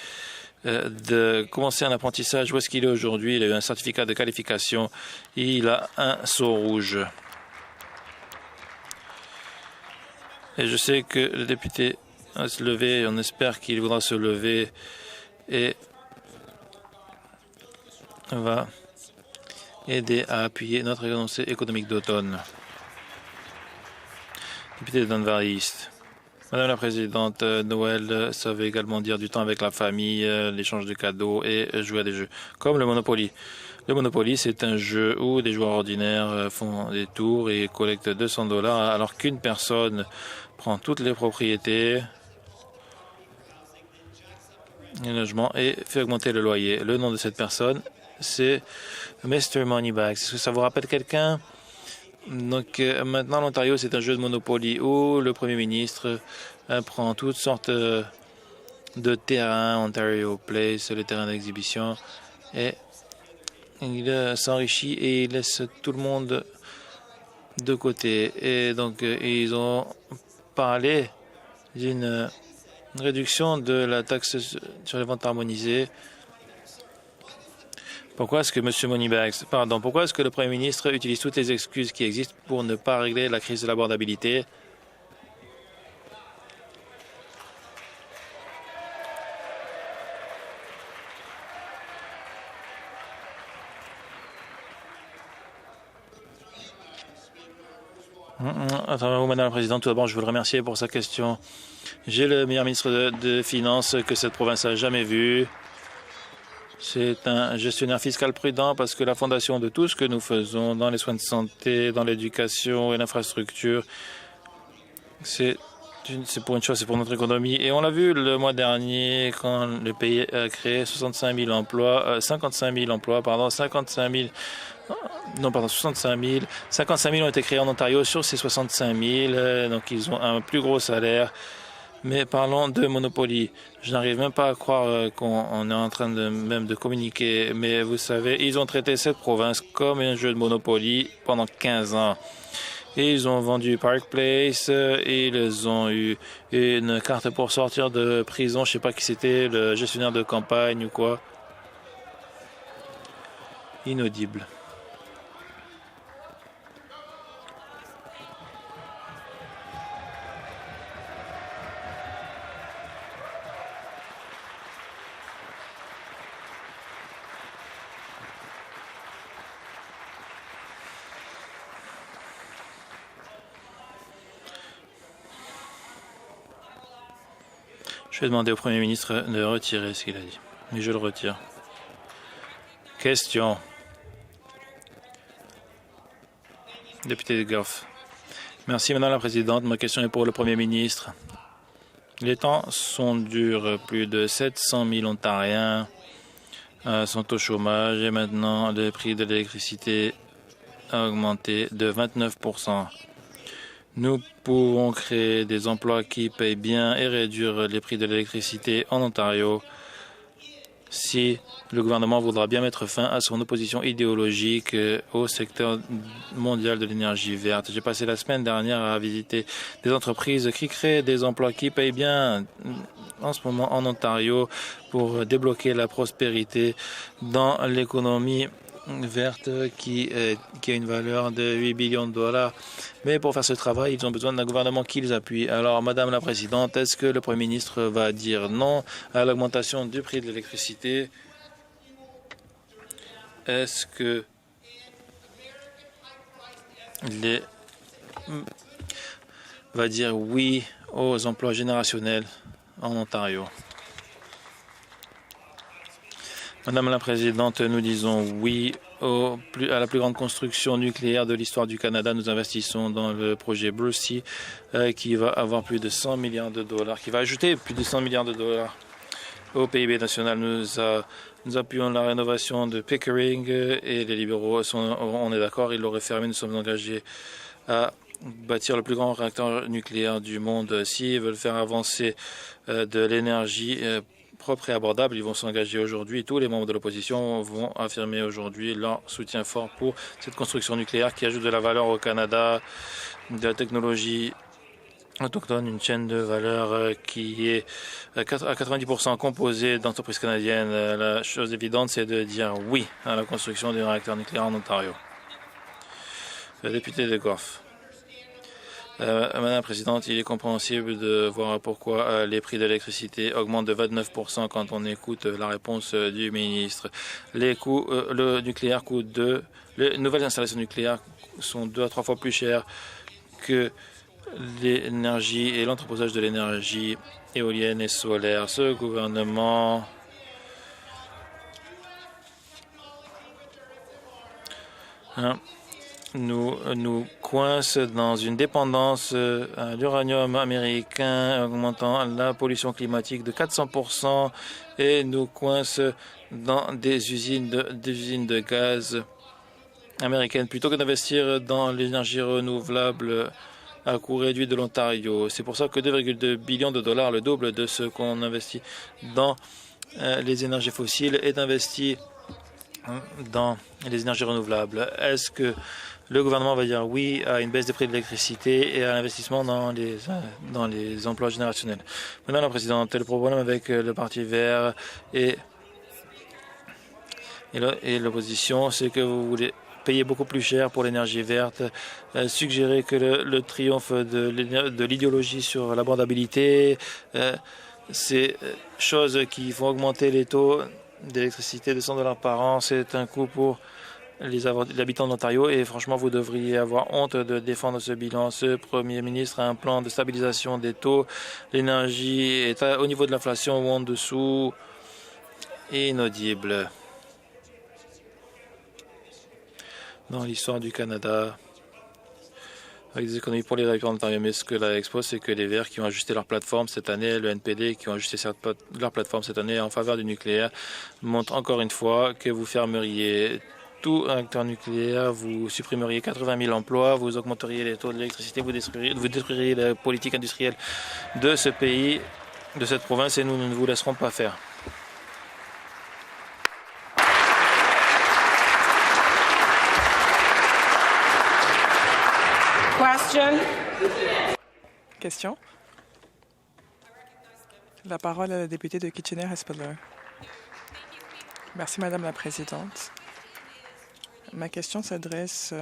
[SPEAKER 2] de commencer un apprentissage. Où est-ce qu'il est aujourd'hui? Il a eu un certificat de qualification et il a un sceau rouge. Et je sais que le député va se lever et on espère qu'il voudra se lever et va aider à appuyer notre énoncé économique d'automne. Député de Don Valley East. Madame la Présidente, Noël, ça veut également dire du temps avec la famille, l'échange de cadeaux et jouer à des jeux, comme le Monopoly. Le Monopoly, c'est un jeu où des joueurs ordinaires font des tours et collectent $200, alors qu'une personne prend toutes les propriétés, les logements et fait augmenter le loyer. Le nom de cette personne, c'est Mr. Moneybags. Est-ce que ça vous rappelle quelqu'un? Donc maintenant, l'Ontario, c'est un jeu de Monopoly où le Premier ministre prend toutes sortes de terrains, Ontario Place, les terrains d'exhibition, et il s'enrichit et il laisse tout le monde de côté. Et donc, ils ont parlé d'une réduction de la taxe sur les ventes harmonisées. Pourquoi est-ce que pourquoi est-ce que le Premier ministre utilise toutes les excuses qui existent pour ne pas régler la crise de l'abordabilité? Madame la Présidente, tout d'abord, je veux le remercier pour sa question. J'ai le meilleur ministre de Finances que cette province a jamais vu. C'est un gestionnaire fiscal prudent parce que la fondation de tout ce que nous faisons dans les soins de santé, dans l'éducation et l'infrastructure, c'est pour une chose, c'est pour notre économie. Et on l'a vu le mois dernier quand le pays a créé 65 000 emplois, 55 000 emplois, 55 000 ont été créés en Ontario sur ces 65 000, donc ils ont un plus gros salaire. Mais parlons de Monopoly. Je n'arrive même pas à croire qu'on est en train de communiquer. Mais vous savez, ils ont traité cette province comme un jeu de Monopoly pendant 15 ans. Et ils ont vendu Park Place, et ils ont eu une carte pour sortir de prison. Je ne sais pas qui c'était, le gestionnaire de campagne ou quoi. Inaudible. Je vais demander au Premier ministre de retirer ce qu'il a dit. Mais je le retire. Question. Député de Goff. Merci, Madame la Présidente. Ma question est pour le Premier ministre. Les temps sont durs. Plus de 700 000 Ontariens sont au chômage et maintenant le prix de l'électricité a augmenté de 29%. Nous pouvons créer des emplois qui payent bien et réduire les prix de l'électricité en Ontario si le gouvernement voudra bien mettre fin à son opposition idéologique au secteur mondial de l'énergie verte. J'ai passé la semaine dernière à visiter des entreprises qui créent des emplois qui payent bien en ce moment en Ontario pour débloquer la prospérité dans l'économie verte qui a une valeur de 8 billions de dollars. Mais pour faire ce travail, ils ont besoin d'un gouvernement qui les appuie. Alors, Madame la Présidente, est-ce que le Premier ministre va dire non à l'augmentation du prix de l'électricité? Est-ce que va dire oui aux emplois générationnels en Ontario? Madame la Présidente, nous disons oui à la plus grande construction nucléaire de l'histoire du Canada. Nous investissons dans le projet Bruce Sea qui va avoir plus de 100 milliards de dollars, qui va ajouter plus de 100 milliards de dollars au PIB national. Nous appuyons la rénovation de Pickering et les libéraux, on est d'accord, ils l'auraient fermé. Nous sommes engagés à bâtir le plus grand réacteur nucléaire du monde. S'ils veulent faire avancer de l'énergie propre et abordable, ils vont s'engager aujourd'hui. Tous les membres de l'opposition vont affirmer aujourd'hui leur soutien fort pour cette construction nucléaire qui ajoute de la valeur au Canada, de la technologie autochtone, une chaîne de valeur qui est à 90% composée d'entreprises canadiennes. La chose évidente, c'est de dire oui à la construction d'un réacteur nucléaire en Ontario. Le député de Goff. Madame la Présidente, il est compréhensible de voir pourquoi les prix de l'électricité augmentent de 29% quand on écoute la réponse du ministre. Les nouvelles installations nucléaires sont 2 à 3 fois plus chères que l'énergie et l'entreposage de l'énergie éolienne et solaire. Ce gouvernement nous coince dans une dépendance à l'uranium américain, augmentant la pollution climatique de 400% et nous coince dans des usines de gaz américaines plutôt que d'investir dans l'énergie renouvelable à coût réduit de l'Ontario. C'est pour ça que 2,2 billions de dollars, le double de ce qu'on investit dans les énergies fossiles, est investi dans les énergies renouvelables. Est-ce que le gouvernement va dire oui à une baisse des prix de l'électricité et à l'investissement dans les emplois générationnels? Madame la Présidente, le problème avec le Parti vert et l'opposition, c'est que vous voulez payer beaucoup plus cher pour l'énergie verte, suggérer que le triomphe de l'idéologie sur l'abordabilité, ces choses qui font augmenter les taux d'électricité de 100 $ par an, c'est un coût pour les habitants d'Ontario et franchement, vous devriez avoir honte de défendre ce bilan. Ce Premier ministre a un plan de stabilisation des taux. L'énergie est au niveau de l'inflation ou en dessous. Inaudible. Dans l'histoire du Canada, avec des économies pour les habitants d'Ontario. Mais ce que la expose, c'est que les Verts qui ont ajusté leur plateforme cette année, le NPD qui ont ajusté leur plateforme cette année en faveur du nucléaire, montrent encore une fois que vous fermeriez tout réacteur nucléaire, vous supprimeriez 80 000 emplois, vous augmenteriez les taux de l'électricité, vous détruiriez la politique industrielle de ce pays, de cette province, et nous ne vous laisserons pas faire.
[SPEAKER 4] Question. La parole à la députée de Kitchener-Espeler. Merci, Madame la Présidente. Ma question s'adresse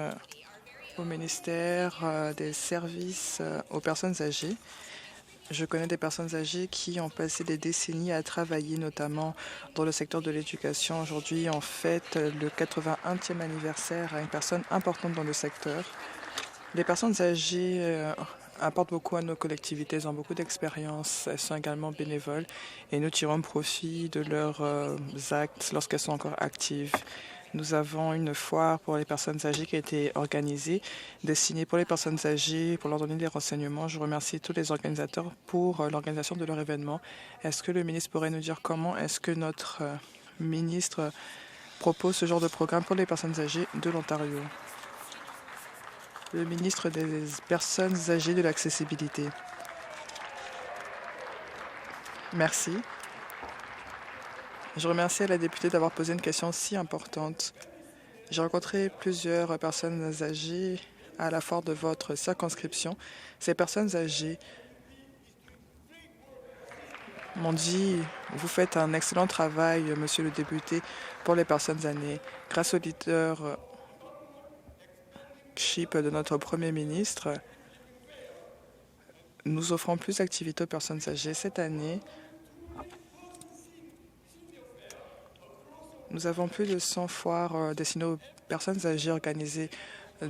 [SPEAKER 4] au ministère des Services aux personnes âgées. Je connais des personnes âgées qui ont passé des décennies à travailler, notamment dans le secteur de l'éducation. Aujourd'hui, on fête le 81e anniversaire à une personne importante dans le secteur. Les personnes âgées apportent beaucoup à nos collectivités, elles ont beaucoup d'expérience, elles sont également bénévoles et nous tirons profit de leurs actes lorsqu'elles sont encore actives. Nous avons une foire pour les personnes âgées qui a été organisée, destinée pour les personnes âgées, pour leur donner des renseignements. Je remercie tous les organisateurs pour l'organisation de leur événement. Est-ce que le ministre pourrait nous dire comment est-ce que notre ministre propose ce genre de programme pour les personnes âgées de l'Ontario? Le ministre des Personnes âgées de l'accessibilité. Merci. Je remercie la députée d'avoir posé une question si importante. J'ai rencontré plusieurs personnes âgées à la foire de votre circonscription. Ces personnes âgées m'ont dit « Vous faites un excellent travail, monsieur le député, pour les personnes âgées. Grâce au leadership de notre Premier ministre, nous offrons plus d'activités aux personnes âgées. Cette année, nous avons plus de 100 foires destinées aux personnes âgées organisées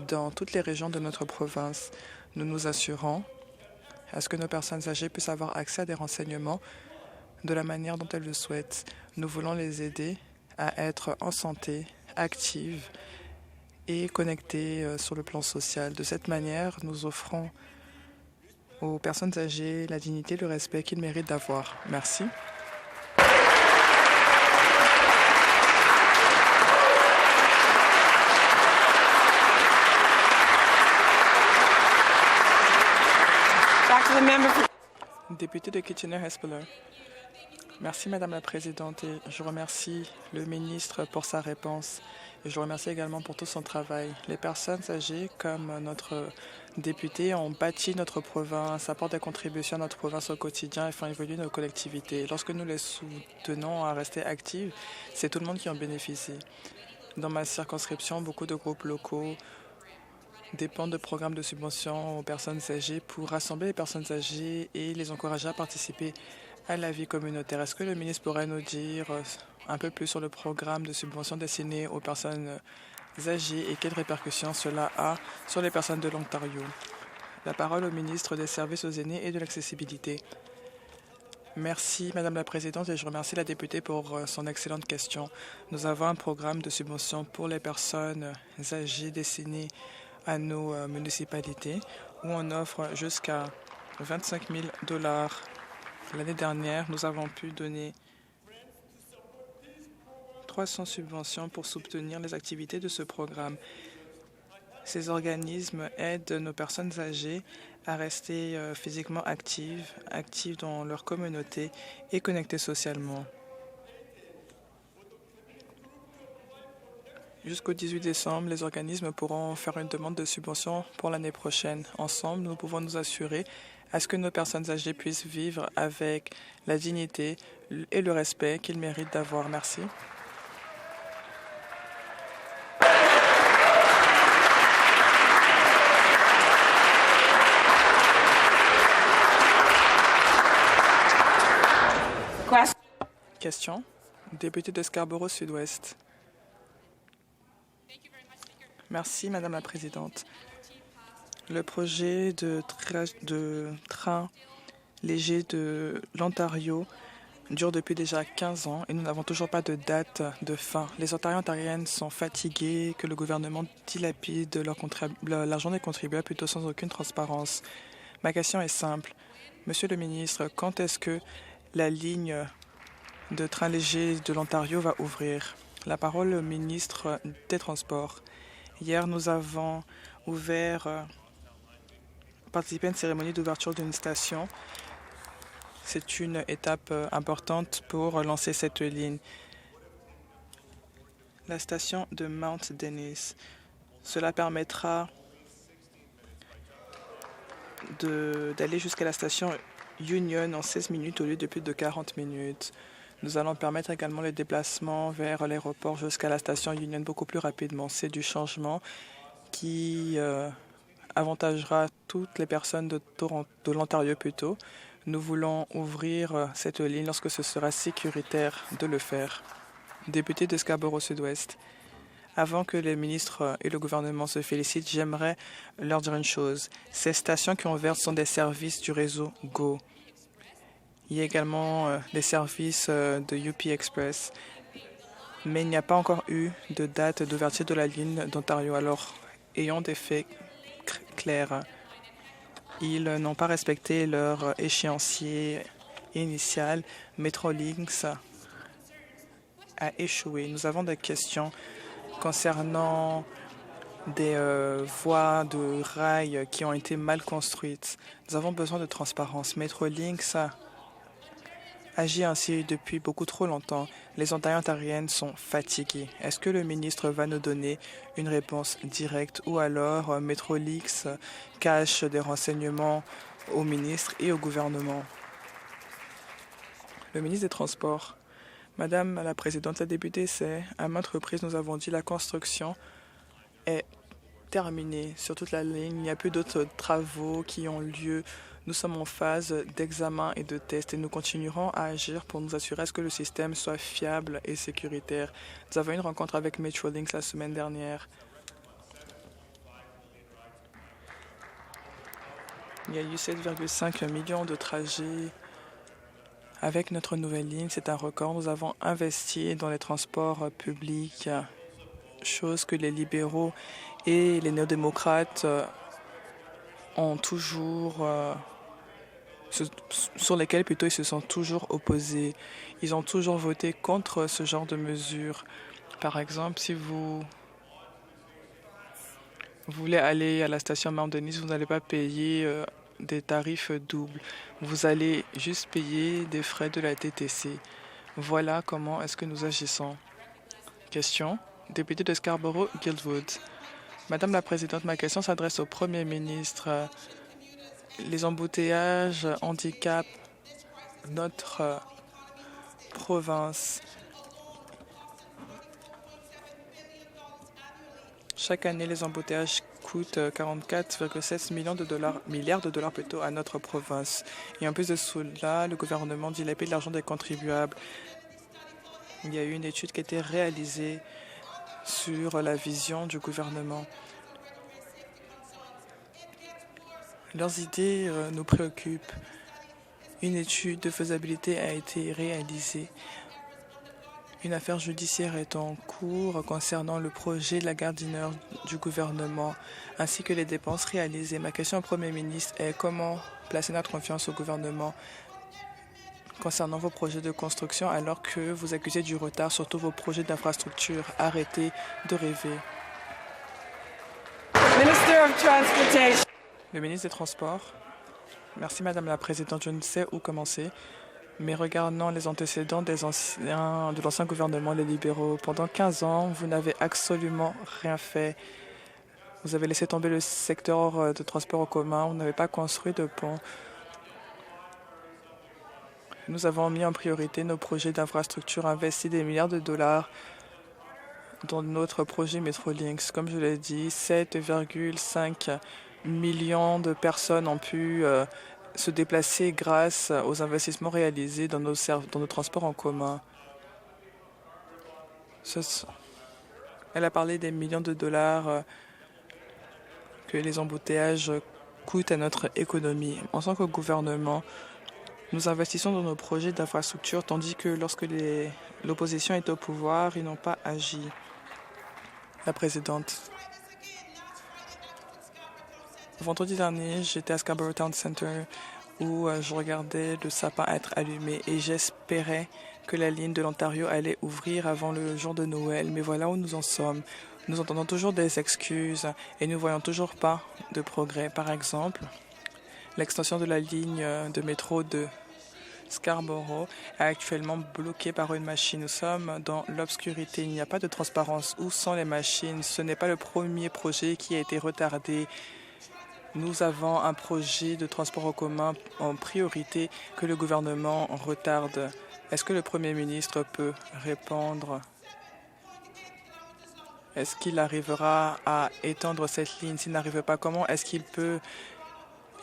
[SPEAKER 4] dans toutes les régions de notre province. Nous nous assurons à ce que nos personnes âgées puissent avoir accès à des renseignements de la manière dont elles le souhaitent. Nous voulons les aider à être en santé, actives et connectées sur le plan social. De cette manière, nous offrons aux personnes âgées la dignité et le respect qu'ils méritent d'avoir. Merci. Député de Kitchener-Hespeler. Merci, Madame la Présidente, et je remercie le ministre pour sa réponse. Et je remercie également pour tout son travail. Les personnes âgées, comme notre député, ont bâti notre province, apportent des contributions à notre province au quotidien et font évoluer nos collectivités. Lorsque nous les soutenons à rester actives, c'est tout le monde qui en bénéficie. Dans ma circonscription, beaucoup de groupes locaux dépendent de programmes de subvention aux personnes âgées pour rassembler les personnes âgées et les encourager à participer à la vie communautaire. Est-ce que le ministre pourrait nous dire un peu plus sur le programme de subvention destiné aux personnes âgées et quelles répercussions cela a sur les personnes de l'Ontario? La parole au ministre des Services aux aînés et de l'accessibilité. Merci, Madame la Présidente, et je remercie la députée pour son excellente question. Nous avons un programme de subvention pour les personnes âgées destiné à nos municipalités où on offre jusqu'à 25 000 $. L'année dernière, nous avons pu donner 300 subventions pour soutenir les activités de ce programme. Ces organismes aident nos personnes âgées à rester physiquement actives dans leur communauté et connectées socialement. Jusqu'au 18 décembre, les organismes pourront faire une demande de subvention pour l'année prochaine. Ensemble, nous pouvons nous assurer à ce que nos personnes âgées puissent vivre avec la dignité et le respect qu'ils méritent d'avoir. Merci. Question. Député de Scarborough Sud-Ouest. Merci, Madame la Présidente. Le projet de train léger de l'Ontario dure depuis déjà 15 ans et nous n'avons toujours pas de date de fin. Les Ontariens et Ontariennes sont fatigués que le gouvernement dilapide l'argent des contribuables plutôt sans aucune transparence. Ma question est simple. Monsieur le ministre, quand est-ce que la ligne de train léger de l'Ontario va ouvrir? La parole au ministre des Transports. Hier, nous avons participé à une cérémonie d'ouverture d'une station. C'est une étape importante pour lancer cette ligne. La station de Mount Dennis. Cela permettra d'aller jusqu'à la station Union en 16 minutes au lieu de plus de 40 minutes. Nous allons permettre également le déplacement vers l'aéroport jusqu'à la station Union beaucoup plus rapidement. C'est du changement qui avantagera toutes les personnes de l'Ontario plutôt. Nous voulons ouvrir cette ligne lorsque ce sera sécuritaire de le faire. Député de Scarborough Sud-Ouest. Avant que les ministres et le gouvernement se félicitent, j'aimerais leur dire une chose. Ces stations qui ont ouvert sont des services du réseau Go. Il y a également des services de UP Express. Mais il n'y a pas encore eu de date d'ouverture de la ligne d'Ontario. Alors, ayons des faits clairs. Ils n'ont pas respecté leur échéancier initial. Metrolinx a échoué. Nous avons des questions concernant des voies de rails qui ont été mal construites. Nous avons besoin de transparence. Metrolinx agit ainsi depuis beaucoup trop longtemps. Les Ontariens et Ontariennes sont fatigués. Est-ce que le ministre va nous donner une réponse directe ou alors Metrolinx cache des renseignements au ministre et au gouvernement? Le ministre des Transports. Madame la Présidente, la députée sait, à maintes reprises, nous avons dit que la construction est terminée sur toute la ligne. Il n'y a plus d'autres travaux qui ont lieu. Nous sommes en phase d'examen et de test et nous continuerons à agir pour nous assurer à ce que le système soit fiable et sécuritaire. Nous avons eu une rencontre avec Metrolinx la semaine dernière. Il y a eu 7,5 millions de trajets. Avec notre nouvelle ligne, c'est un record. Nous avons investi dans les transports publics, chose que les libéraux et les néo-démocrates ont toujours, sur lesquels plutôt ils se sont toujours opposés. Ils ont toujours voté contre ce genre de mesures. Par exemple, si vous voulez aller à la station Mount Dennis, vous n'allez pas payer des tarifs doubles. Vous allez juste payer des frais de la TTC. Voilà comment est-ce que nous agissons. Question. Député de Scarborough-Guildwood. Madame la Présidente, ma question s'adresse au Premier ministre. Les embouteillages handicapent notre province. Chaque année, les embouteillages coûtent 44,7 milliards de dollars plutôt à notre province. Et en plus de cela, le gouvernement dilapide l'argent des contribuables. Il y a eu une étude qui a été réalisée sur la vision du gouvernement. Leurs idées nous préoccupent. Une étude de faisabilité a été réalisée. Une affaire judiciaire est en cours concernant le projet de la gare du Nord du gouvernement, ainsi que les dépenses réalisées. Ma question au Premier ministre est comment placer notre confiance au gouvernement concernant vos projets de construction alors que vous accusez du retard sur tous vos projets d'infrastructure. Arrêtez de rêver.
[SPEAKER 5] Minister of Transportation.
[SPEAKER 4] Le ministre des Transports. Merci Madame la Présidente. Je ne sais où commencer. Mais regardons les antécédents de l'ancien gouvernement, les libéraux. Pendant 15 ans, vous n'avez absolument rien fait. Vous avez laissé tomber le secteur de transport en commun. Vous n'avez pas construit de pont. Nous avons mis en priorité nos projets d'infrastructure, investi des milliards de dollars dans notre projet Metrolinx. Comme je l'ai dit, 7,5 millions de personnes ont pu se déplacer grâce aux investissements réalisés dans nos transports en commun. Elle a parlé des millions de dollars que les embouteillages coûtent à notre économie. En tant que gouvernement, nous investissons dans nos projets d'infrastructure, tandis que lorsque l'opposition est au pouvoir, ils n'ont pas agi. La Présidente. Vendredi dernier, j'étais à Scarborough Town Centre où je regardais le sapin être allumé et j'espérais que la ligne de l'Ontario allait ouvrir avant le jour de Noël. Mais voilà où nous en sommes. Nous entendons toujours des excuses et nous ne voyons toujours pas de progrès. Par exemple, l'extension de la ligne de métro de Scarborough est actuellement bloquée par une machine. Nous sommes dans l'obscurité. Il n'y a pas de transparence. Où sont les machines? Ce n'est pas le premier projet qui a été retardé. Nous avons un projet de transport en commun en priorité que le gouvernement retarde. Est-ce que le Premier ministre peut répondre? Est-ce qu'il arrivera à étendre cette ligne? S'il n'arrive pas, comment est-ce qu'il peut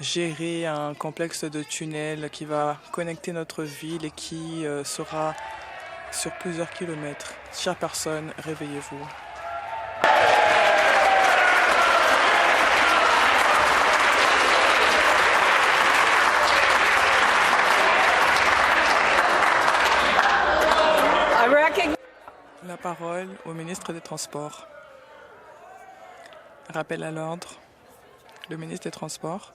[SPEAKER 4] gérer un complexe de tunnels qui va connecter notre ville et qui sera sur plusieurs kilomètres? Chères personnes, réveillez-vous. parole au ministre des Transports. Rappel à l'ordre. Le ministre des Transports.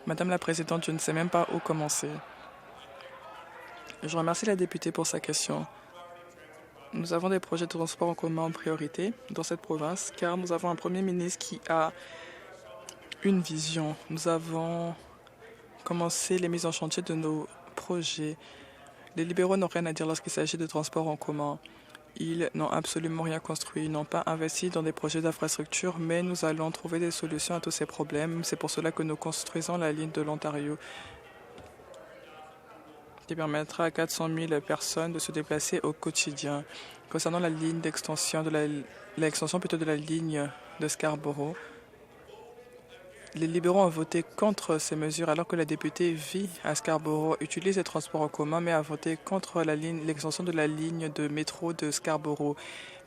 [SPEAKER 4] Madame la Présidente, je ne sais même pas où commencer. Je remercie la députée pour sa question. Nous avons des projets de transport en commun en priorité dans cette province car nous avons un Premier ministre qui a une vision. Nous avons commencé les mises en chantier de nos projets. Les libéraux n'ont rien à dire lorsqu'il s'agit de transport en commun. Ils n'ont absolument rien construit, ils n'ont pas investi dans des projets d'infrastructure, mais nous allons trouver des solutions à tous ces problèmes. C'est pour cela que nous construisons la ligne de l'Ontario, qui permettra à 400 000 personnes de se déplacer au quotidien. Concernant la ligne d'extension, l'extension plutôt de la ligne de Scarborough, les libéraux ont voté contre ces mesures alors que la députée vit à Scarborough, utilise les transports en commun, mais a voté contre l'extension de la ligne de métro de Scarborough.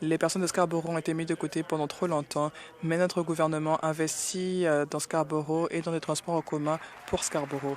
[SPEAKER 4] Les personnes de Scarborough ont été mises de côté pendant trop longtemps, mais notre gouvernement investit dans Scarborough et dans les transports en commun pour Scarborough.